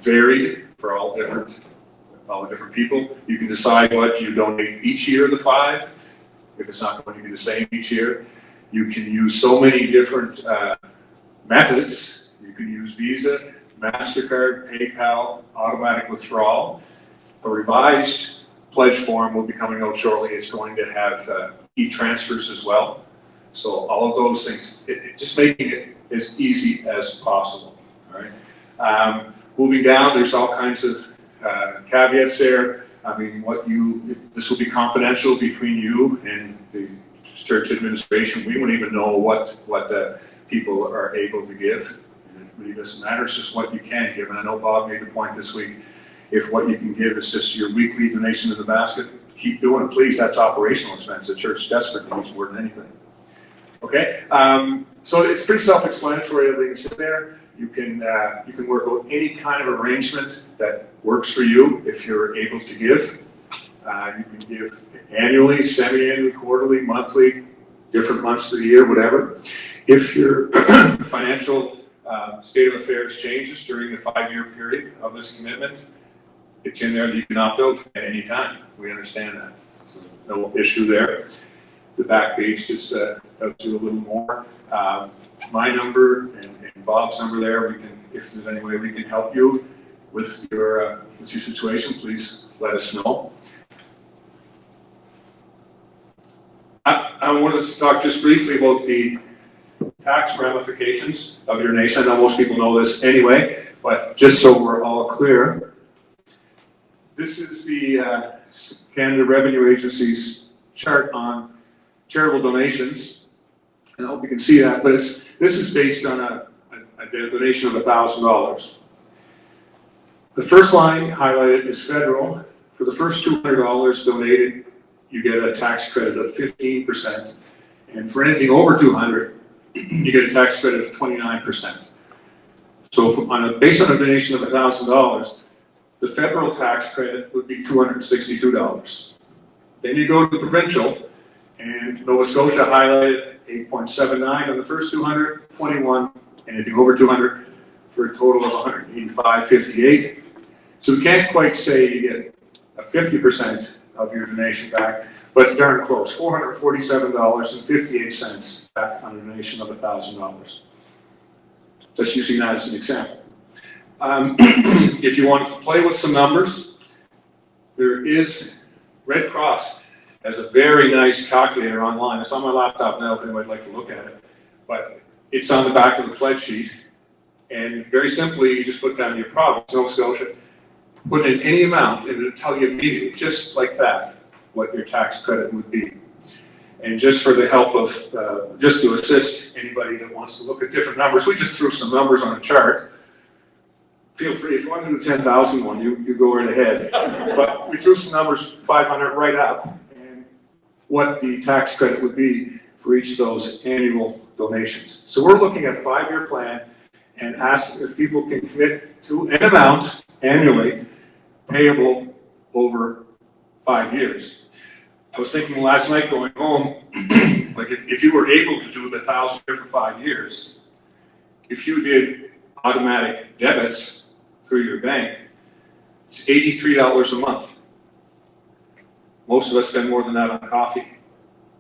[SPEAKER 7] varied for all the different people. You can decide what you donate each year of the 5, if it's not going to be the same each year. You can use so many different methods. You can use Visa, MasterCard, PayPal, automatic withdrawal. A revised pledge form will be coming out shortly. It's going to have e-transfers as well. So all of those things, just making it as easy as possible. All right. Moving down, there's all kinds of caveats there. I mean, this will be confidential between you and the church administration. We won't even know what the people are able to give. And it really doesn't matter. It's just what you can give. And I know Bob made the point this week. If what you can give is just your weekly donation in the basket, keep doing it, please. That's operational expense. The church desperately needs more than anything. Okay, so it's pretty self-explanatory. Everything's there. You can work out any kind of arrangement that works for you if you're able to give. You can give annually, semi-annually, quarterly, monthly, different months of the year, whatever. If your financial state of affairs changes during the 5-year period of this commitment, it's in there that you can opt out at any time. We understand that. So no issue there. The back page just tells you a little more. My number and Bob's number there. If there's any way we can help you with your situation, please let us know. I wanted to talk just briefly about the tax ramifications of your donation. I know most people know this anyway, but just so we're all clear, this is the Canada Revenue Agency's chart on charitable donations, and I hope you can see that, but this is based on a donation of $1,000. The first line highlighted is federal. For the first $200 donated, you get a tax credit of 15%, and for anything over $200, you get a tax credit of 29%.
[SPEAKER 10] So based on a donation of $1,000, the federal tax credit would be $262. Then you go to the provincial, and Nova Scotia highlighted 8.79 on the first 200, 21, anything over 200, for a total of 185.58. So we can't quite say you get a 50% of your donation back, but it's darn close, $447.58 back on a donation of $1,000. Just using that as an example. If you want to play with some numbers, there is Red Cross has a very nice calculator online. It's on my laptop now if anyone would like to look at it. But it's on the back of the pledge sheet. And very simply, you just put down your province, Nova Scotia, put in any amount, and it'll tell you immediately, just like that, what your tax credit would be. And just for the help of, just to assist anybody that wants to look at different numbers, we just threw some numbers on a chart. Feel free, if you want to do the 10,000 one, you go right ahead. But we threw some numbers, 500 right up, and what the tax credit would be for each of those annual donations. So we're looking at a 5-year plan and asking if people can commit to an amount annually payable over 5 years. I was thinking last night going home, like if you were able to do the 1,000 for 5 years, if you did automatic debits through your bank, it's $83 a month. Most of us spend more than that on coffee.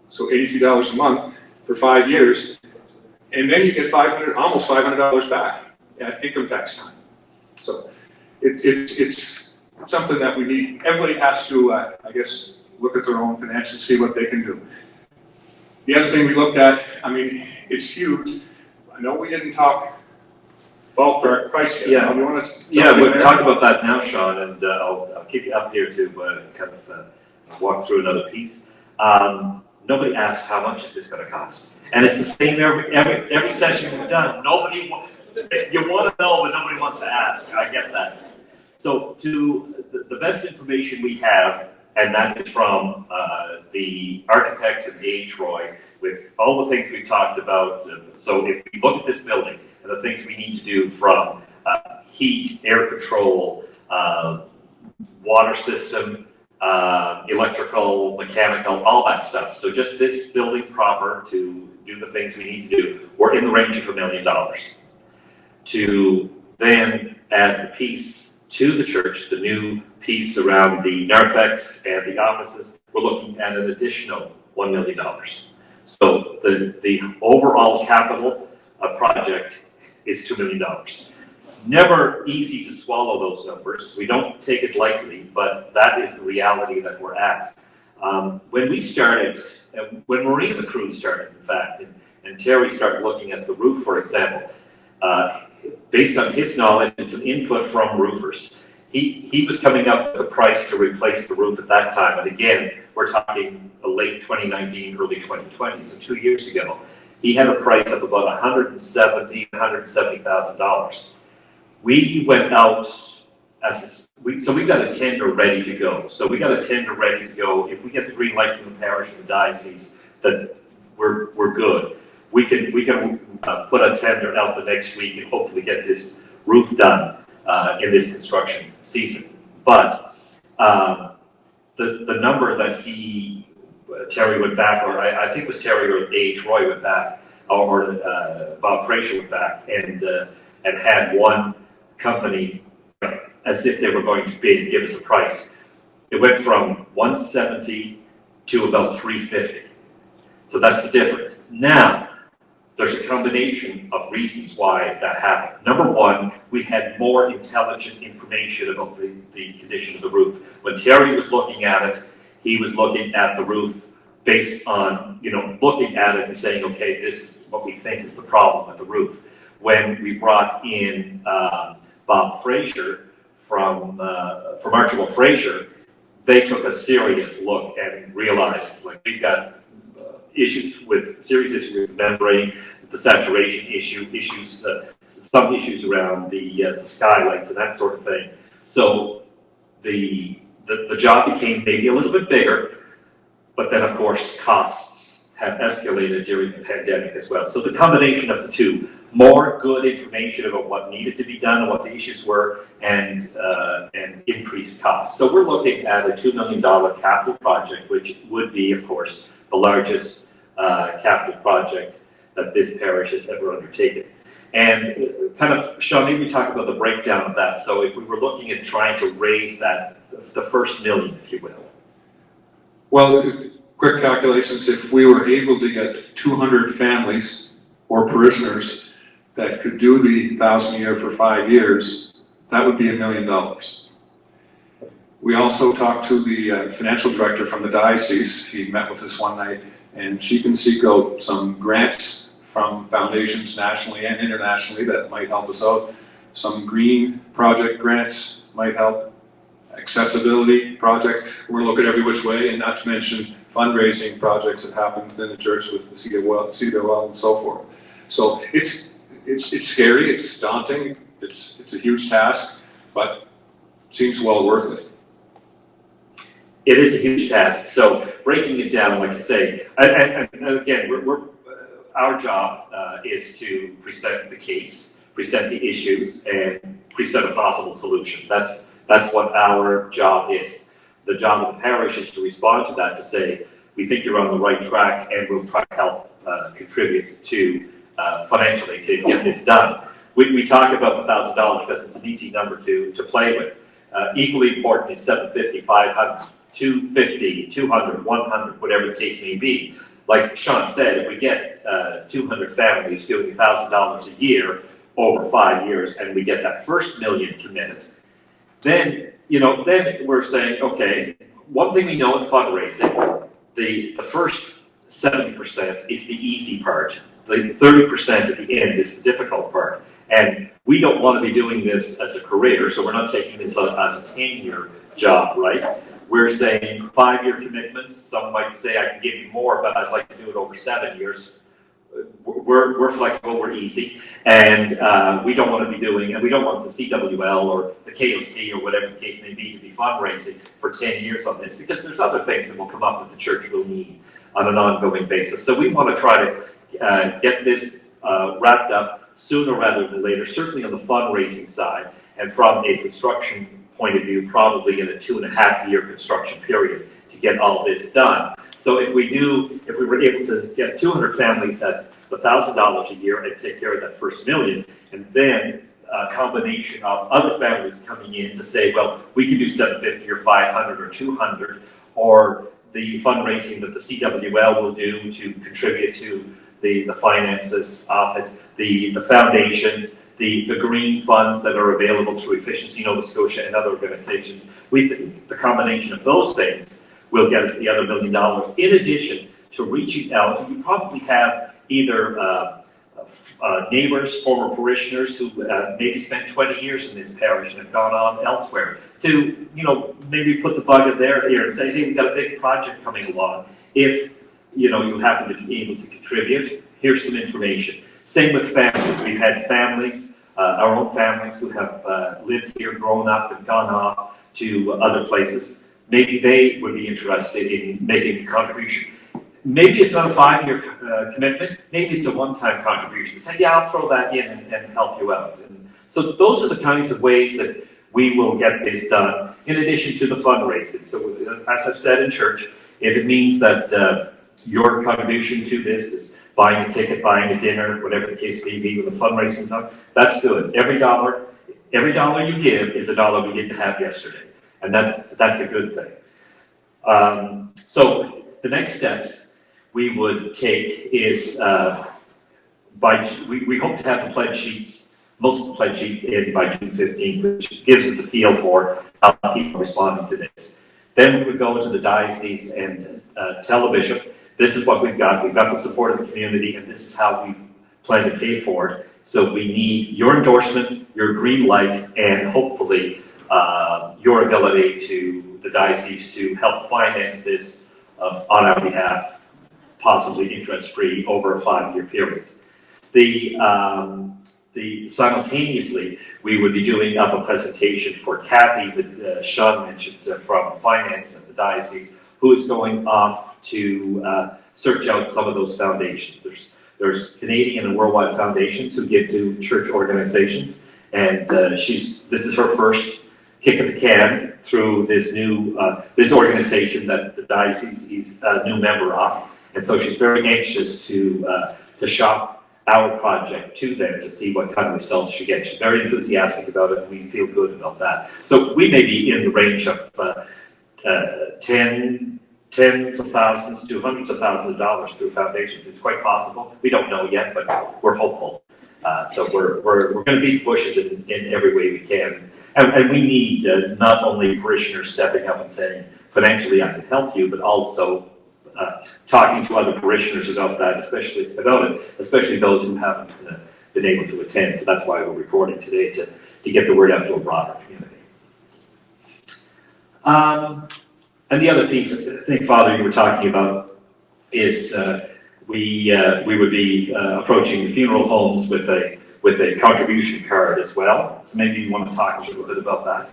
[SPEAKER 10] So $83 a month for 5 years, and then you get almost $500 back at income tax time. So it's something that we need. Everybody has to, I guess, look at their own financials, see what they can do. The other thing we looked at, I mean, it's huge. I know we didn't talk ballpark price yet.
[SPEAKER 1] Yeah,
[SPEAKER 10] You want to
[SPEAKER 1] we'll talk about that now, Sean, and I'll keep you up here to kind of walk through another piece. Nobody asked how much is this going to cost, and it's the same every session we've done. Nobody wants, you want to know, but nobody wants to ask. I get that. So, to the best information we have, and that is from the architects and Troy, with all the things we've talked about. So, if we look at this building and the things we need to do from heat, air control, water system, electrical, mechanical, all that stuff. So just this building proper to do the things we need to do, we're in the range of $1 million. To then add the piece to the church, the new piece around the narthex and the offices, we're looking at an additional $1 million. So the overall capital project is $2 million. Never easy to swallow those numbers. We don't take it lightly, but that is the reality that we're at. When we started, when Marie and the crew started, in fact, and Terry started looking at the roof, for example, based on his knowledge and some input from roofers, he was coming up with a price to replace the roof at that time. And again, we're talking late 2019, early 2020, so 2 years ago. He had a price of about $170,000. We went out so we got a tender ready to go. So we got a tender ready to go. If we get the green light from the parish and the diocese, that we're good. We can put a tender out the next week and hopefully get this roof done in this construction season. But the number that Terry went back, or I think it was Terry or Troy went back, or Bob Fraser went back, and had one company, as if they were going to bid, give us a price. It went from 170 to about 350. So that's the difference. Now, there's a combination of reasons why that happened. Number one, we had more intelligent information about the condition of the roof. When Terry was looking at it, he was looking at the roof based on, looking at it and saying, okay, this is what we think is the problem with the roof. When we brought in Bob Fraser from Archibald Fraser, they took a serious look and realized, like, we've got serious issues with membrane, the saturation issues, some issues around the skylights and that sort of thing. So the job became maybe a little bit bigger, but then of course costs have escalated during the pandemic as well. So the combination of the two more good information about what needed to be done and what the issues were, and increased costs. So we're looking at a $2 million capital project, which would be, of course, the largest capital project that this parish has ever undertaken. And kind of, Sean, maybe talk about the breakdown of that. So if we were looking at trying to raise that, the first million, if you will.
[SPEAKER 10] Well, quick calculations, if we were able to get 200 families or parishioners that could do the 1,000 a year for 5 years, that would be $1 million. We also talked to the financial director from the diocese. He met with us one night, and she can seek out some grants from foundations nationally and internationally that might help us out. Some green project grants might help, accessibility projects. We're gonna look at every which way, and not to mention fundraising projects that happen within the church with the Seed of Well, and so forth. So it's scary, it's daunting, it's a huge task, but seems well worth it.
[SPEAKER 1] It is a huge task. So breaking it down, like you say, and again, our job is to present the case, present the issues, and present a possible solution. That's what our job is. The job of the parish is to respond to that, to say, we think you're on the right track, and we'll try to help contribute to financially to get this done. We talk about the $1,000 because it's an easy number to play with. Equally important is 750, 500, 250, 200, 100, whatever the case may be. Like Sean said, if we get 200 families doing $1,000 a year over 5 years, and we get that first million committed, then we're saying, okay, one thing we know in fundraising, the first 70% is the easy part. The 30% at the end is the difficult part. And we don't want to be doing this as a career, so we're not taking this as a 10-year job, right? We're saying 5-year commitments. Some might say I can give you more, but I'd like to do it over 7 years. We're flexible, we're easy, and we don't want to be doing, and we don't want the CWL or the KOC or whatever the case may be to be fundraising for 10 years on this, because there's other things that will come up that the church will need on an ongoing basis. So we want to try to get this wrapped up sooner rather than later, certainly on the fundraising side, and from a construction point of view, probably in a 2.5-year construction period to get all this done. So if we were able to get 200 families at the $1,000 a year and take care of that first million, and then a combination of other families coming in to say, well, we can do 750 or 500 or 200, or the fundraising that the CWL will do to contribute to the finances of it, the foundations, the green funds that are available through Efficiency Nova Scotia and other organizations. We think the combination of those things will get us the other $1 million, in addition to reaching out. You probably have either neighbors, former parishioners who maybe spent 20 years in this parish and have gone on elsewhere to, maybe put the bug in their ear and say, hey, we've got a big project coming along. If, you happen to be able to contribute, here's some information. Same with families. We've had families, our own families who have lived here, grown up, and gone off to other places. Maybe they would be interested in making a contribution. Maybe it's not a 5-year commitment. Maybe it's a one-time contribution. Say, yeah, I'll throw that in and help you out. And so those are the kinds of ways that we will get this done, in addition to the fundraising. So as I've said in church, if it means that your contribution to this is buying a ticket, buying a dinner, whatever the case may be, with the fundraising on, that's good. Every dollar you give is a dollar we didn't have yesterday. And that's a good thing. So the next steps we would take is we hope to have the pledge sheets, most of the pledge sheets in by June 15th, which gives us a feel for how people are responding to this. Then we would go to the diocese and tell the bishop, this is what we've got. We've got the support of the community, and this is how we plan to pay for it. So we need your endorsement, your green light, and hopefully your ability to the diocese to help finance this on our behalf, possibly interest-free over a 5-year period. Simultaneously, we would be doing up a presentation for Kathy that Sean mentioned from finance at the diocese, who is going off to search out some of those foundations. There's Canadian and worldwide foundations who give to church organizations, and this is her first kick of the can through this new this organization that the diocese is a new member of, and so she's very anxious to shop our project to them to see what kind of results she gets. She's very enthusiastic about it, and we feel good about that. So we may be in the range of tens of thousands to hundreds of thousands of dollars through foundations. It's quite possible. We don't know yet, but we're hopeful. So we're going to beat the bushes in every way we can. And we need not only parishioners stepping up and saying, financially I can help you, but also talking to other parishioners about that, especially those who haven't been able to attend. So that's why we're recording today, to get the word out to a broader community. And the other piece, I think, Father, you were talking about is we would be approaching the funeral homes with a contribution card as well. So maybe you want to talk a little bit about that.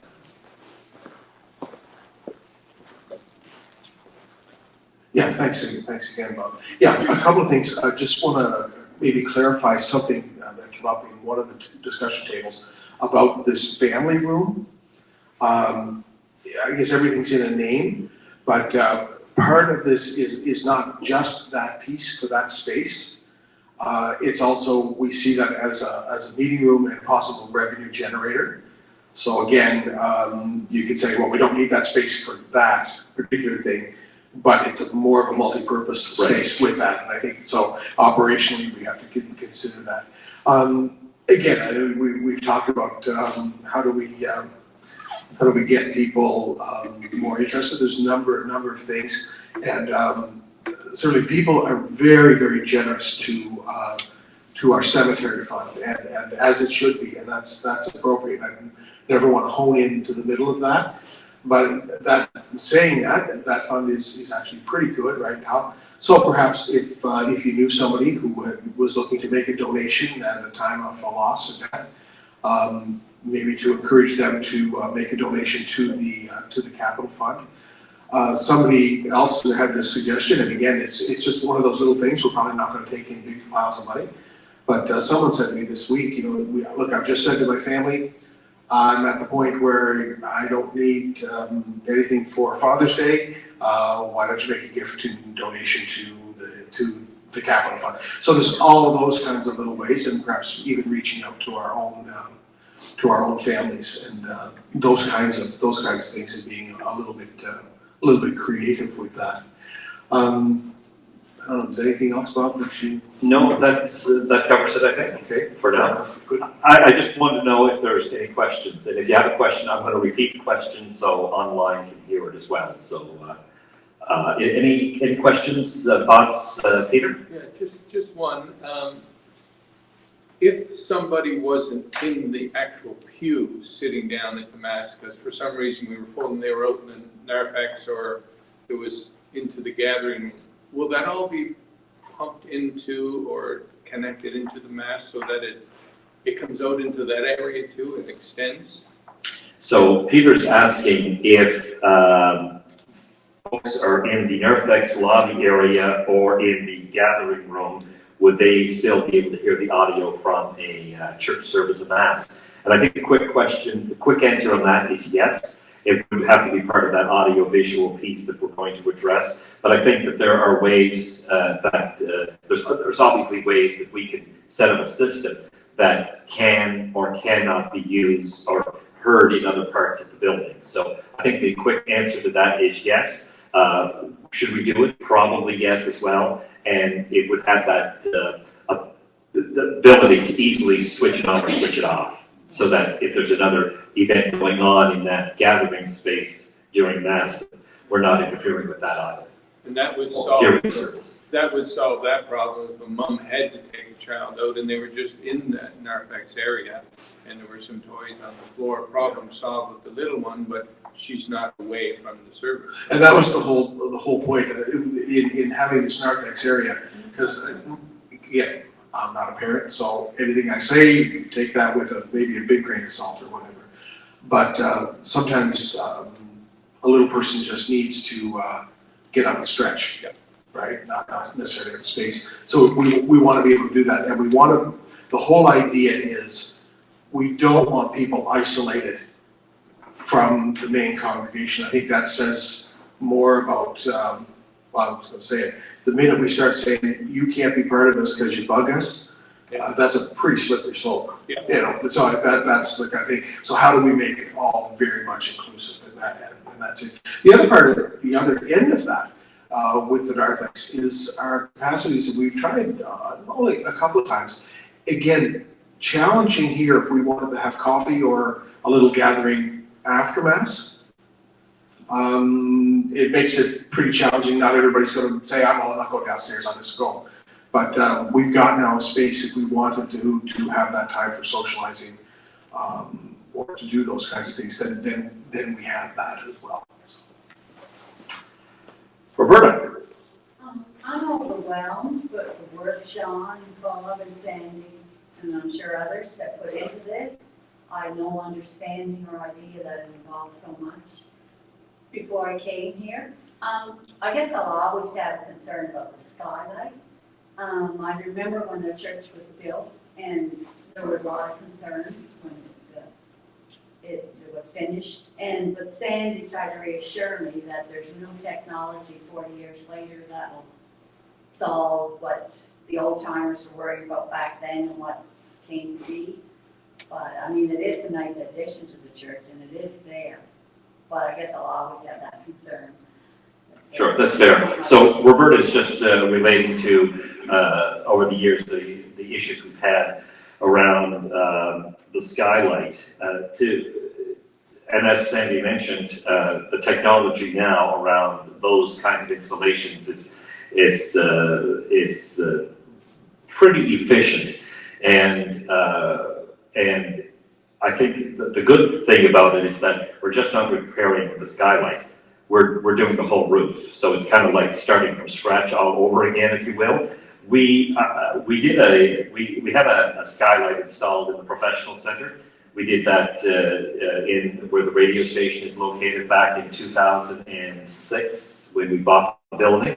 [SPEAKER 2] Yeah, thanks again, Bob. Yeah, a couple of things. I just want to maybe clarify something that came up in one of the discussion tables about this family room. I guess everything's in a name, but part of this is not just that piece for that space. It's also, we see that as a meeting room and possible revenue generator. So again, you could say, well, we don't need that space for that particular thing, but it's more of a multi-purpose space with that. And I think, so operationally, we have to consider that. Again, we've talked about how do we get people more interested. There's a number of things, and certainly people are very, very generous to our cemetery fund, and as it should be, and that's appropriate. I never want to hone into the middle of that. But saying that fund is actually pretty good right now. So perhaps if you knew somebody who was looking to make a donation at a time of a loss or death, maybe to encourage them to make a donation to the capital fund. Somebody else had this suggestion, and again, it's just one of those little things. We're probably not going to take in big piles of money. But someone said to me this week, look, I've just said to my family, I'm at the point where I don't need anything for Father's Day. Why don't you make a gift and donation to the capital fund? So there's all of those kinds of little ways, and perhaps even reaching out to our own families, and those kinds of things, and being a little bit creative with that. I don't know, is there anything else, Bob, that you?
[SPEAKER 1] No, that covers it, I think.
[SPEAKER 2] Okay.
[SPEAKER 1] For now.
[SPEAKER 2] Good.
[SPEAKER 1] I just wanted to know if there's any questions, and if you have a question, I'm going to repeat the question so online can hear it as well. So, any questions, thoughts, Peter?
[SPEAKER 7] Yeah, just one. If somebody wasn't in the actual pew sitting down at the Mass, because for some reason we were full and they were out in the narthex, or it was into the gathering room, will that all be pumped into or connected into the Mass so that it comes out into that area too and extends?
[SPEAKER 1] So Peter's asking if folks are in the narthex lobby area or in the gathering room, would they still be able to hear the audio from a church service of Mass? And I think the quick answer on that is yes. It would have to be part of that audio-visual piece that we're going to address. But I think that there are ways there's obviously ways that we can set up a system that can or cannot be used or heard in other parts of the building. So I think the quick answer to that is yes. Should we do it? Probably yes as well. And it would have that the ability to easily switch it on or switch it off, so that if there's another event going on in that gathering space during Mass, we're not interfering with that either.
[SPEAKER 7] And that would solve that problem if a mom had to take a child out and they were just in that narthex area and there were some toys on the floor. Problem solved with the little one, but she's not away from the service.
[SPEAKER 2] And that was the whole point in having this narthex area, because again, I'm not a parent, so anything I say, take that with maybe a big grain of salt or whatever. But sometimes a little person just needs to get up and stretch. right? Not necessarily have space. So we want to be able to do that, and we want to, the whole idea is we don't want people isolated from the main congregation. I think that says more about, well, I was going to say it, the minute we start saying, you can't be part of this because you bug us, that's a pretty slippery slope.
[SPEAKER 4] Yeah.
[SPEAKER 2] You know, so that's the kind of thing. So how do we make it all very much inclusive in that end? And that's it. The other part of it, the other end of that, with the narthex is our capacities that we've tried only a couple of times. Again, challenging here if we wanted to have coffee or a little gathering after Mass. It makes it pretty challenging. Not everybody's going to say, I'm not going downstairs, I'm just going. But we've got now a space if we wanted to have that time for socializing or to do those kinds of things, then we have that as well.
[SPEAKER 1] Roberta?
[SPEAKER 11] I'm overwhelmed with the work Sean and Bob and Sandy, and I'm sure others that put into this. I had no understanding or idea that it involved so much before I came here. I guess I'll always have a concern about the skylight. I remember when the church was built, and there were a lot of concerns when it was finished. But Sandy tried to reassure me that there's new technology 40 years later that'll solve what the old timers were worried about back then and what's came to be. But I mean, it is a nice addition to the church, and it is there. But I guess I'll always have that concern.
[SPEAKER 1] Sure, that's fair. So Roberta is just relating to, over the years, the issues we've had around the skylight. And as Sandy mentioned, the technology now around those kinds of installations is pretty efficient. And I think the good thing about it is that we're just not repairing the skylight. We're doing the whole roof. So it's kind of like starting from scratch all over again, if you will. We have a skylight installed in the professional center. We did that in where the radio station is located back in 2006 when we bought the building.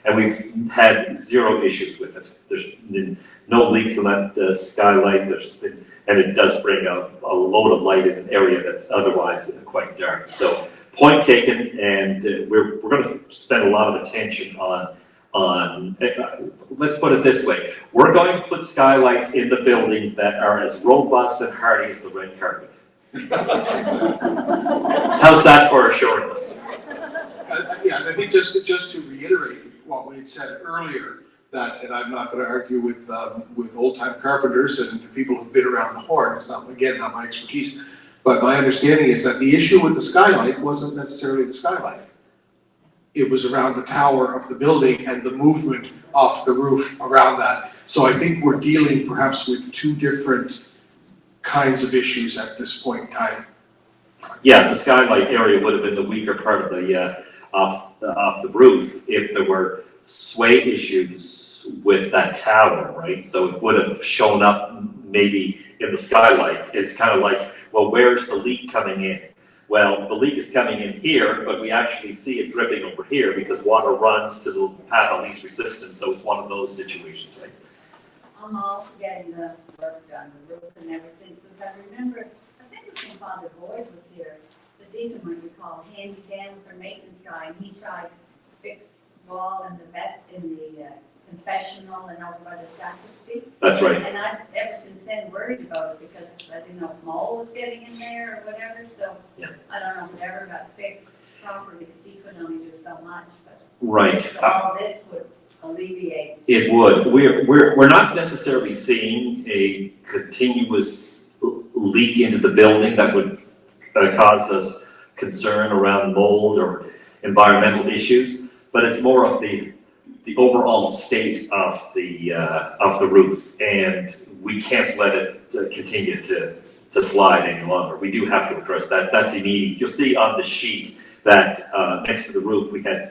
[SPEAKER 1] And we've had zero issues with it. There's been no leaks on that skylight. And it does bring a load of light in an area that's otherwise quite dark. So point taken, and we're going to spend a lot of attention on let's put it this way. We're going to put skylights in the building that are as robust and hardy as the red carpet. How's that for assurance?
[SPEAKER 2] Yeah, and I think just to reiterate what we had said earlier, that, and I'm not going to argue with old-time carpenters and people who've been around the horn. It's not, again, not my expertise. But my understanding is that the issue with the skylight wasn't necessarily the skylight. It was around the tower of the building and the movement off the roof around that. So I think we're dealing perhaps with two different kinds of issues at this point in time.
[SPEAKER 1] Yeah, the skylight area would have been the weaker part of the off the roof if there were sway issues with that tower, right? So it would have shown up maybe in the skylight. It's kind of like, well, where's the leak coming in? Well, the leak is coming in here, but we actually see it dripping over here because water runs to the path of least resistance. So it's one of those situations, right?
[SPEAKER 11] I'm all for getting the work done, the roof and everything, because I remember, I think it was when Father Boyd was here, the deacon might recall, Handy Dan was our maintenance guy, and he tried to fix wall in the confessional and over by the sacristy.
[SPEAKER 1] That's right.
[SPEAKER 11] And I've ever since then worried about it because I didn't know if mold was getting in there or whatever, so
[SPEAKER 1] Yeah.
[SPEAKER 11] I don't know if it ever got fixed properly because he could only do so much, but
[SPEAKER 1] Right.
[SPEAKER 11] so all this would alleviate.
[SPEAKER 1] It would. We're not necessarily seeing a continuous leak into the building that would cause us concern around mold or environmental issues, but it's more of the overall state of the roof, and we can't let it continue to slide any longer. We do have to address that. That's immediate. You'll see on the sheet that next to the roof we had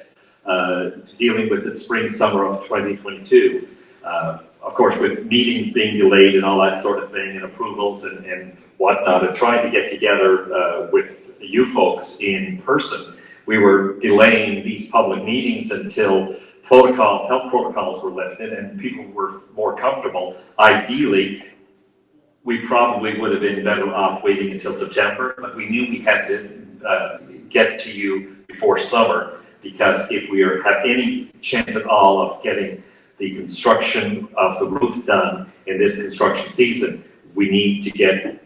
[SPEAKER 1] dealing with it spring, summer of 2022. Of course, with meetings being delayed and all that sort of thing, and approvals and whatnot, and trying to get together with you folks in person, we were delaying these public meetings until health protocols were lifted and people were more comfortable, ideally, we probably would have been better off waiting until September, but we knew we had to get to you before summer, because if we have any chance at all of getting the construction of the roof done in this construction season, we need to get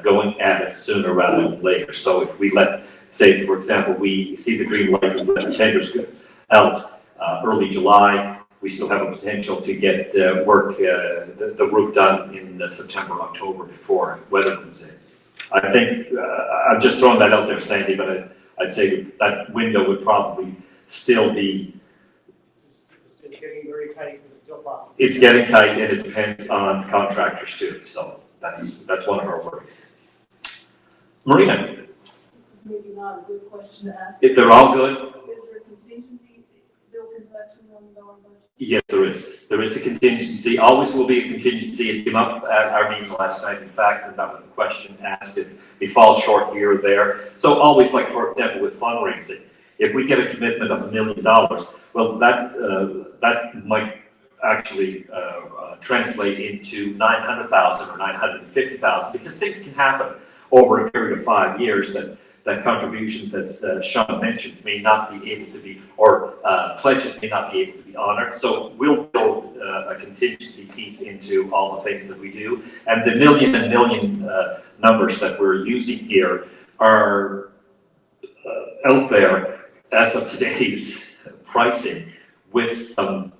[SPEAKER 1] going at it sooner rather than later. So if we say, for example, we see the green light, we let the tenders go out early July, we still have a potential to get the roof done in September, October before weather comes in. I think, I'm just throwing that out there, Sandy, but I'd say that window would probably still be.
[SPEAKER 6] It's getting very tight, but it's still possible.
[SPEAKER 1] It's getting tight, and it depends on contractors too, so that's one of our worries. Marina,
[SPEAKER 5] This is maybe not a good question to ask.
[SPEAKER 1] if they're all good,
[SPEAKER 5] Is there contingency built into that $2 million budget?
[SPEAKER 1] yes, there is. There is a contingency, always will be a contingency. It came up at our meeting last night, in fact, and that was the question asked, if we fall short here or there. So always, like for example, with fundraising, if we get a commitment of $1 million, well, that might actually translate into 900,000 or 950,000, because things can happen over a period of 5 years that contributions, as Sean mentioned, may not be able to be, or pledges may not be able to be honored. So we'll build a contingency piece into all the things that we do. And the million numbers that we're using here are out there as of today's pricing, with some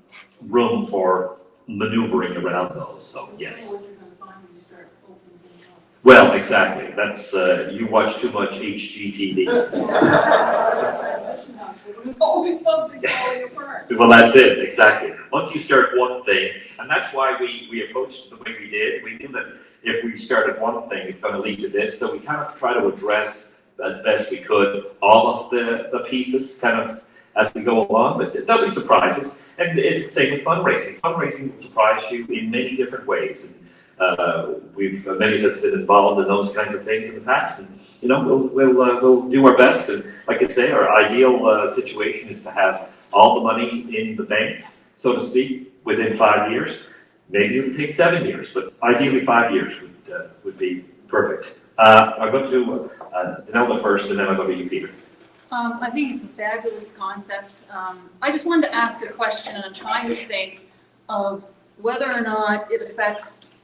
[SPEAKER 1] room for maneuvering around those. So yes.
[SPEAKER 5] What you're gonna find when you start opening things up.
[SPEAKER 1] Well, exactly. That's you watch too much HGTV.
[SPEAKER 5] Transition house, where there's always something falling apart.
[SPEAKER 1] Well, that's it, exactly. Once you start one thing, and that's why we approached it the way we did. We knew that if we started one thing, it's going to lead to this. So we kind of try to address as best we could all of the pieces kind of as we go along, but there'll be surprises. And it's the same with fundraising. Fundraising will surprise you in many different ways. And many of us have been involved in those kinds of things in the past, and we'll do our best. And like I say, our ideal situation is to have all the money in the bank, so to speak, within 5 years. Maybe it'll take 7 years, but ideally 5 years would be perfect. I'll go to Danella first, and then I'll go to you, Peter.
[SPEAKER 12] I think it's a fabulous concept. I just wanted to ask a question, and I'm trying to think of whether or not it affects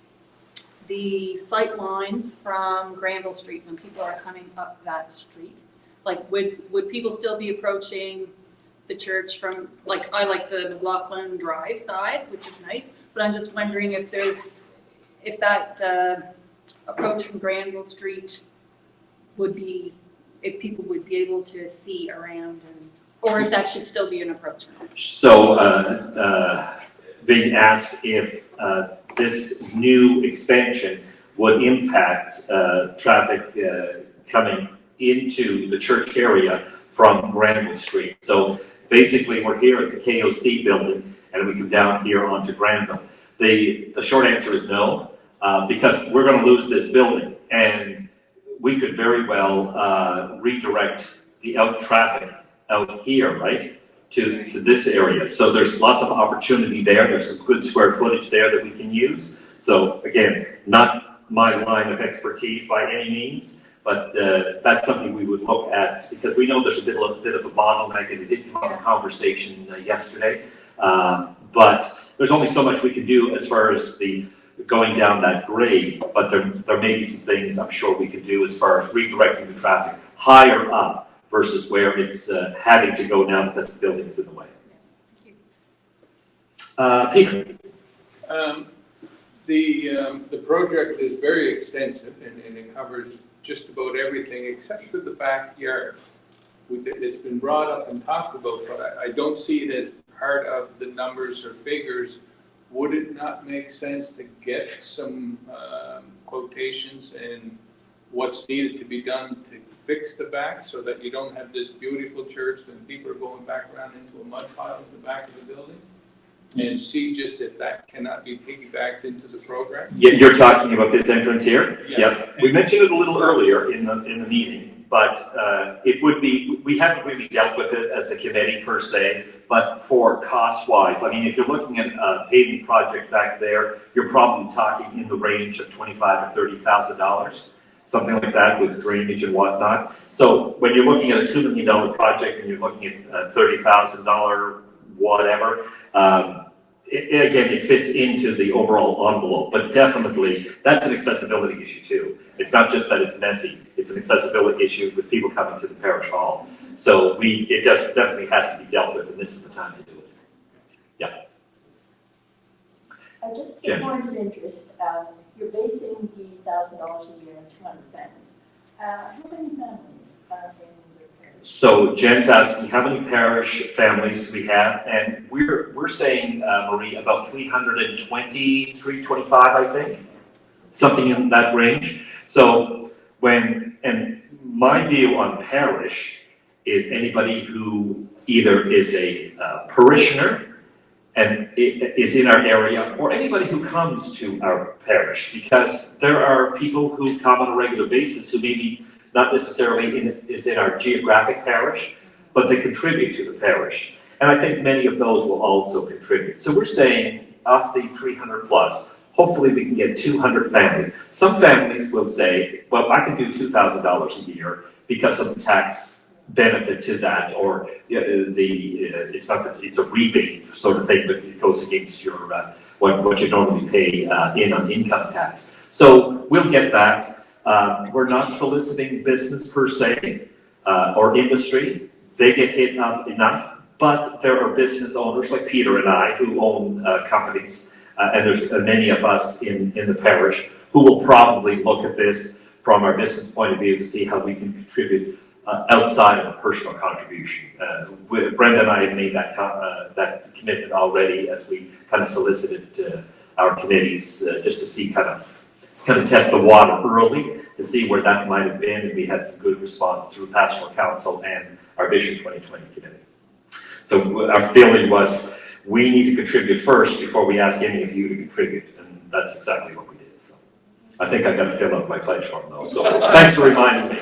[SPEAKER 12] the sight lines from Granville Street when people are coming up that street. Like, would people still be approaching the church from, like, I like the McLaughlin Drive side, which is nice, but I'm just wondering if that approach from Granville Street if people would be able to see around, or if that should still be an approach.
[SPEAKER 1] So, being asked if this new expansion would impact traffic coming into the church area from Granville Street. So basically, we're here at the KOC building, and we come down here onto Granville. The short answer is no, because we're going to lose this building, and we could very well redirect the traffic out here, right, to this area. So there's lots of opportunity there. There's some good square footage there that we can use. So again, not my line of expertise by any means, but that's something we would look at, because we know there's a bit of a bottleneck, and it did come up in conversation yesterday. But there's only so much we can do as far as going down that grade, but there may be some things I'm sure we could do as far as redirecting the traffic higher up versus where it's having to go down because the building's in the way. Peter.
[SPEAKER 7] The project is very extensive, and it covers just about everything except for the backyard. It's been brought up and talked about, but I don't see it as part of the numbers or figures. Would it not make sense to get some quotations and what's needed to be done to fix the back, so that you don't have this beautiful church and people are going back around into a mud pile in the back of the building? And see just if that cannot be piggybacked into the program?
[SPEAKER 1] You're talking about this entrance here?
[SPEAKER 7] Yes.
[SPEAKER 1] Yep. We mentioned it a little earlier in the meeting, but it would be, we haven't really dealt with it as a committee per se, but for cost-wise, I mean, if you're looking at a paving project back there, you're probably talking in the range of $25,000 to $30,000, something like that with drainage and whatnot. So when you're looking at a $2 million project and you're looking at a $30,000 whatever, again, it fits into the overall envelope, but definitely that's an accessibility issue too. It's not just that it's messy, it's an accessibility issue with people coming to the parish hall. So it definitely has to be dealt with, and this is the time to do it. Yeah.
[SPEAKER 13] Just
[SPEAKER 1] Jen.
[SPEAKER 13] a point of interest, you're basing the $1,000 a year on 200 families. How many families are in your parish?
[SPEAKER 1] So Jen's asking how many parish families we have, and we're saying, Marie, about 320, 325, I think, something in that range. So and my view on parish is anybody who either is a parishioner and is in our area, or anybody who comes to our parish, because there are people who come on a regular basis who maybe not necessarily is in our geographic parish, but they contribute to the parish. And I think many of those will also contribute. So we're saying of the 300 plus, hopefully we can get 200 families. Some families will say, well, I can do $2,000 a year because of the tax benefit to that, or it's not that it's a rebate sort of thing, but it goes against your what you normally pay in on income tax. So we'll get that. We're not soliciting business per se or industry. They get hit up enough, but there are business owners like Peter and I who own companies, and there's many of us in the parish who will probably look at this from our business point of view to see how we can contribute outside of a personal contribution. Brenda and I have made that commitment already as we kind of solicited our committees just to see kind of test the water early to see where that might have been, and we had some good response through Pastoral Council and our Vision 2020 committee. So our feeling was we need to contribute first before we ask any of you to contribute, and that's exactly what we did. So I think I've got to fill out my pledge form though, so thanks for reminding me.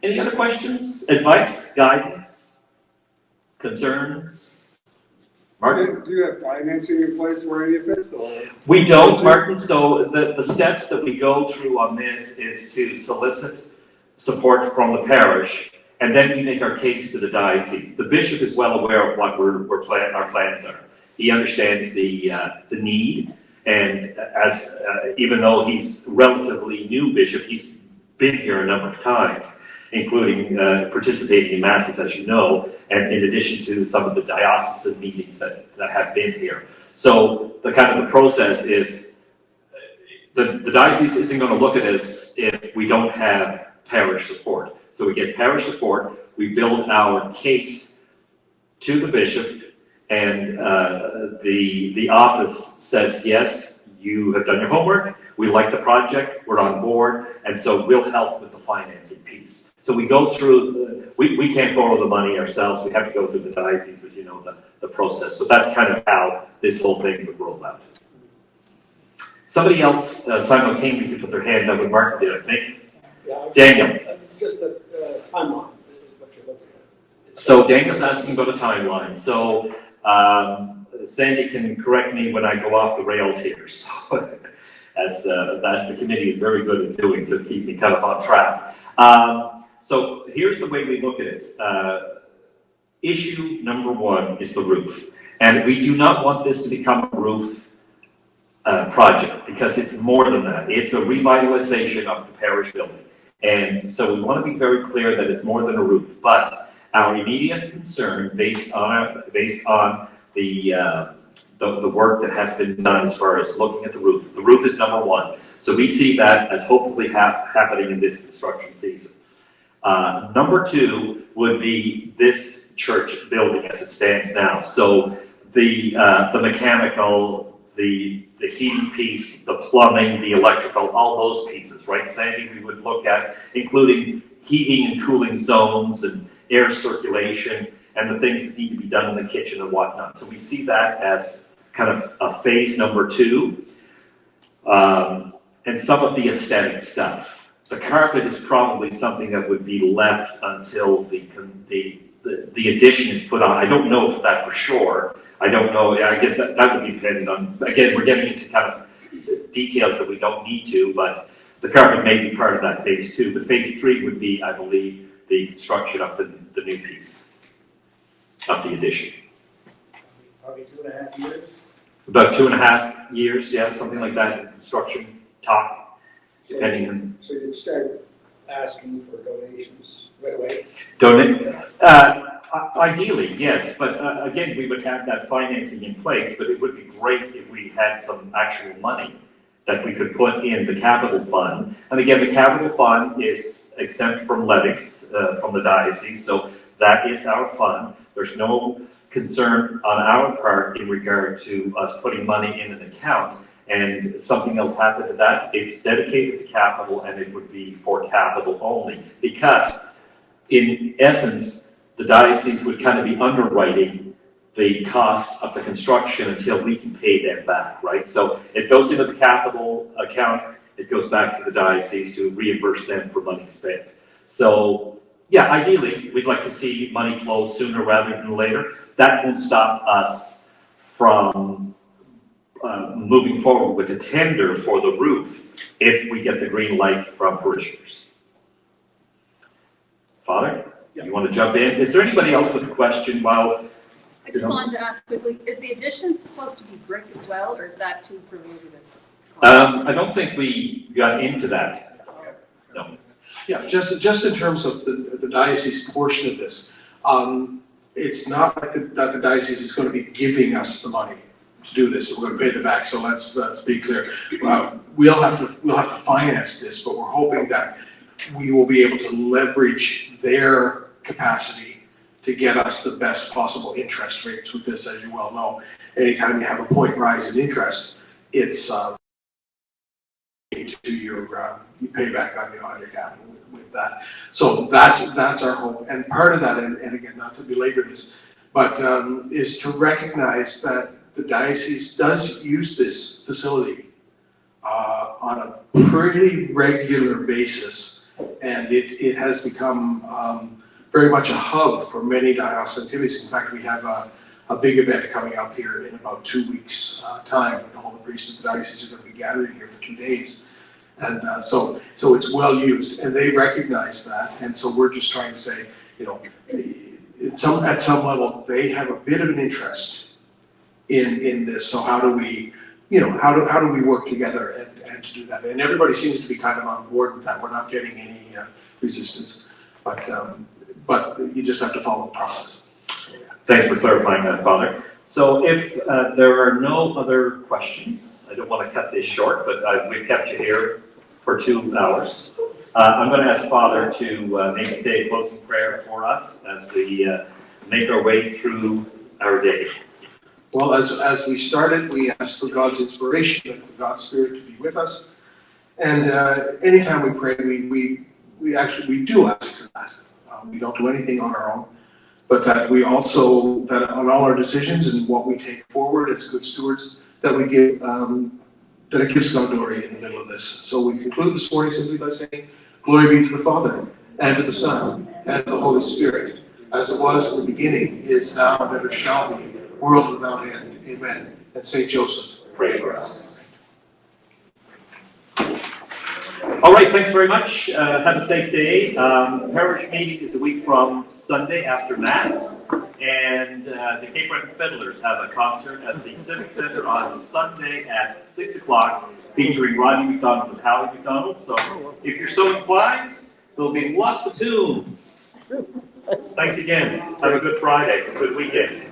[SPEAKER 1] Any other questions, advice, guidance, concerns? Martin?
[SPEAKER 14] Do you have financing in place for any of it? Or?
[SPEAKER 1] We don't, Martin. So the steps that we go through on this is to solicit support from the parish, and then we make our case to the diocese. The bishop is well aware of what our plans are. He understands the need, and as even though he's relatively new bishop, he's been here a number of times, including participating in masses, as you know, and in addition to some of the diocesan meetings that have been here. So the process is, the diocese isn't going to look at us if we don't have parish support. So we get parish support, we build our case to the bishop, and the office says, yes, you have done your homework, we like the project, we're on board, and so we'll help with the financing piece. So we go through, we can't borrow the money ourselves, we have to go through the diocese, as you know, the process. So that's kind of how this whole thing would roll out. Somebody else simultaneously put their hand up, and Martin did, I think.
[SPEAKER 6] Yeah,
[SPEAKER 1] Daniel.
[SPEAKER 6] Just a timeline, this is what you're looking at.
[SPEAKER 1] So Daniel's asking about a timeline. So Sandy can correct me when I go off the rails here. So as the committee is very good at doing to keep me kind of on track. So here's the way we look at it. Issue number one is the roof. And we do not want this to become a roof project, because it's more than that. It's a revitalization of the parish building. And so we want to be very clear that it's more than a roof. But our immediate concern, based on the work that has been done as far as looking at the roof is number one. So we see that as hopefully happening in this construction season. Number two would be this church building as it stands now. So the mechanical, the heating piece, the plumbing, the electrical, all those pieces, right, Sandy? We would look at including heating and cooling zones and air circulation and the things that need to be done in the kitchen and whatnot. So we see that as kind of a phase number two. And some of the aesthetic stuff. The carpet is probably something that would be left until the addition is put on. I don't know for that for sure. I don't know. I guess that would be dependent on, again, we're getting into kind of details that we don't need to, but the carpet may be part of that phase 2. But phase 3 would be, I believe, the construction of the new piece of the addition.
[SPEAKER 6] Probably 2.5 years.
[SPEAKER 1] About 2.5 years, yeah, something like that in construction talk, depending on
[SPEAKER 6] So you'd start asking for donations right away?
[SPEAKER 1] donate. Ideally, yes, but again, we would have that financing in place, but it would be great if we had some actual money that we could put in the capital fund. And again, the capital fund is exempt from levies from the diocese, so that is our fund. There's no concern on our part in regard to us putting money in an account and something else happened to that. It's dedicated to capital and it would be for capital only, because in essence, the diocese would kind of be underwriting the cost of the construction until we can pay them back, right? So it goes into the capital account, it goes back to the diocese to reimburse them for money spent. So yeah, ideally, we'd like to see money flow sooner rather than later. That won't stop us from moving forward with a tender for the roof if we get the green light from parishioners. Father? You want to jump in? Is there anybody else with a question while?
[SPEAKER 12] I just wanted to ask quickly, is the addition supposed to be brick as well, or is that too prohibitive?
[SPEAKER 1] I don't think we got into that. No.
[SPEAKER 2] Yeah, just in terms of the diocese portion of this, it's not like that the diocese is going to be giving us the money to do this. We're going to pay them back. So let's be clear. We'll have to finance this, but we're hoping that we will be able to leverage their capacity to get us the best possible interest rates with this. As you well know, anytime you have a point rise in interest, it's you pay back on your capital with that. So that's our hope, and part of that, and again, not to belabor this, but is to recognize that the diocese does use this facility on a pretty regular basis, and it has become very much a hub for many diocesan activities. In fact, we have a big event coming up here in about 2 weeks' time, when all the priests of the diocese are going to be gathering here for 2 days. And so it's well used, and they recognize that. And so we're just trying to say, at some level, they have a bit of an interest in this. So how do we, how do we work together and to do that? And everybody seems to be kind of on board with that. We're not getting any resistance, but you just have to follow the process.
[SPEAKER 1] Thanks for clarifying that, Father. So if there are no other questions, I don't want to cut this short, but we've kept you here for 2 hours. I'm going to ask Father to maybe say a closing prayer for us as we make our way through our day.
[SPEAKER 2] Well, as we started, we asked for God's inspiration and for God's Spirit to be with us. And anytime we pray, we do ask for that. We don't do anything on our own, but that we also, that on all our decisions and what we take forward as good stewards, that we give, that it gives God glory in the middle of this. So we conclude this morning simply by saying, glory be to the Father, and to the Son, and to the Holy Spirit, as it was in the beginning, is now, and ever shall be, world without end. Amen. And Saint Joseph,
[SPEAKER 1] Pray for us. All right, thanks very much. Have a safe day. Parish meeting is a week from Sunday after Mass, and the Cape Breton Fiddlers have a concert at the Civic Center on Sunday at 6 o'clock, featuring Rodney McDonald and Howie McDonald. So if you're so inclined, there'll be lots of tunes. Thanks again. Have a good Friday, a good weekend.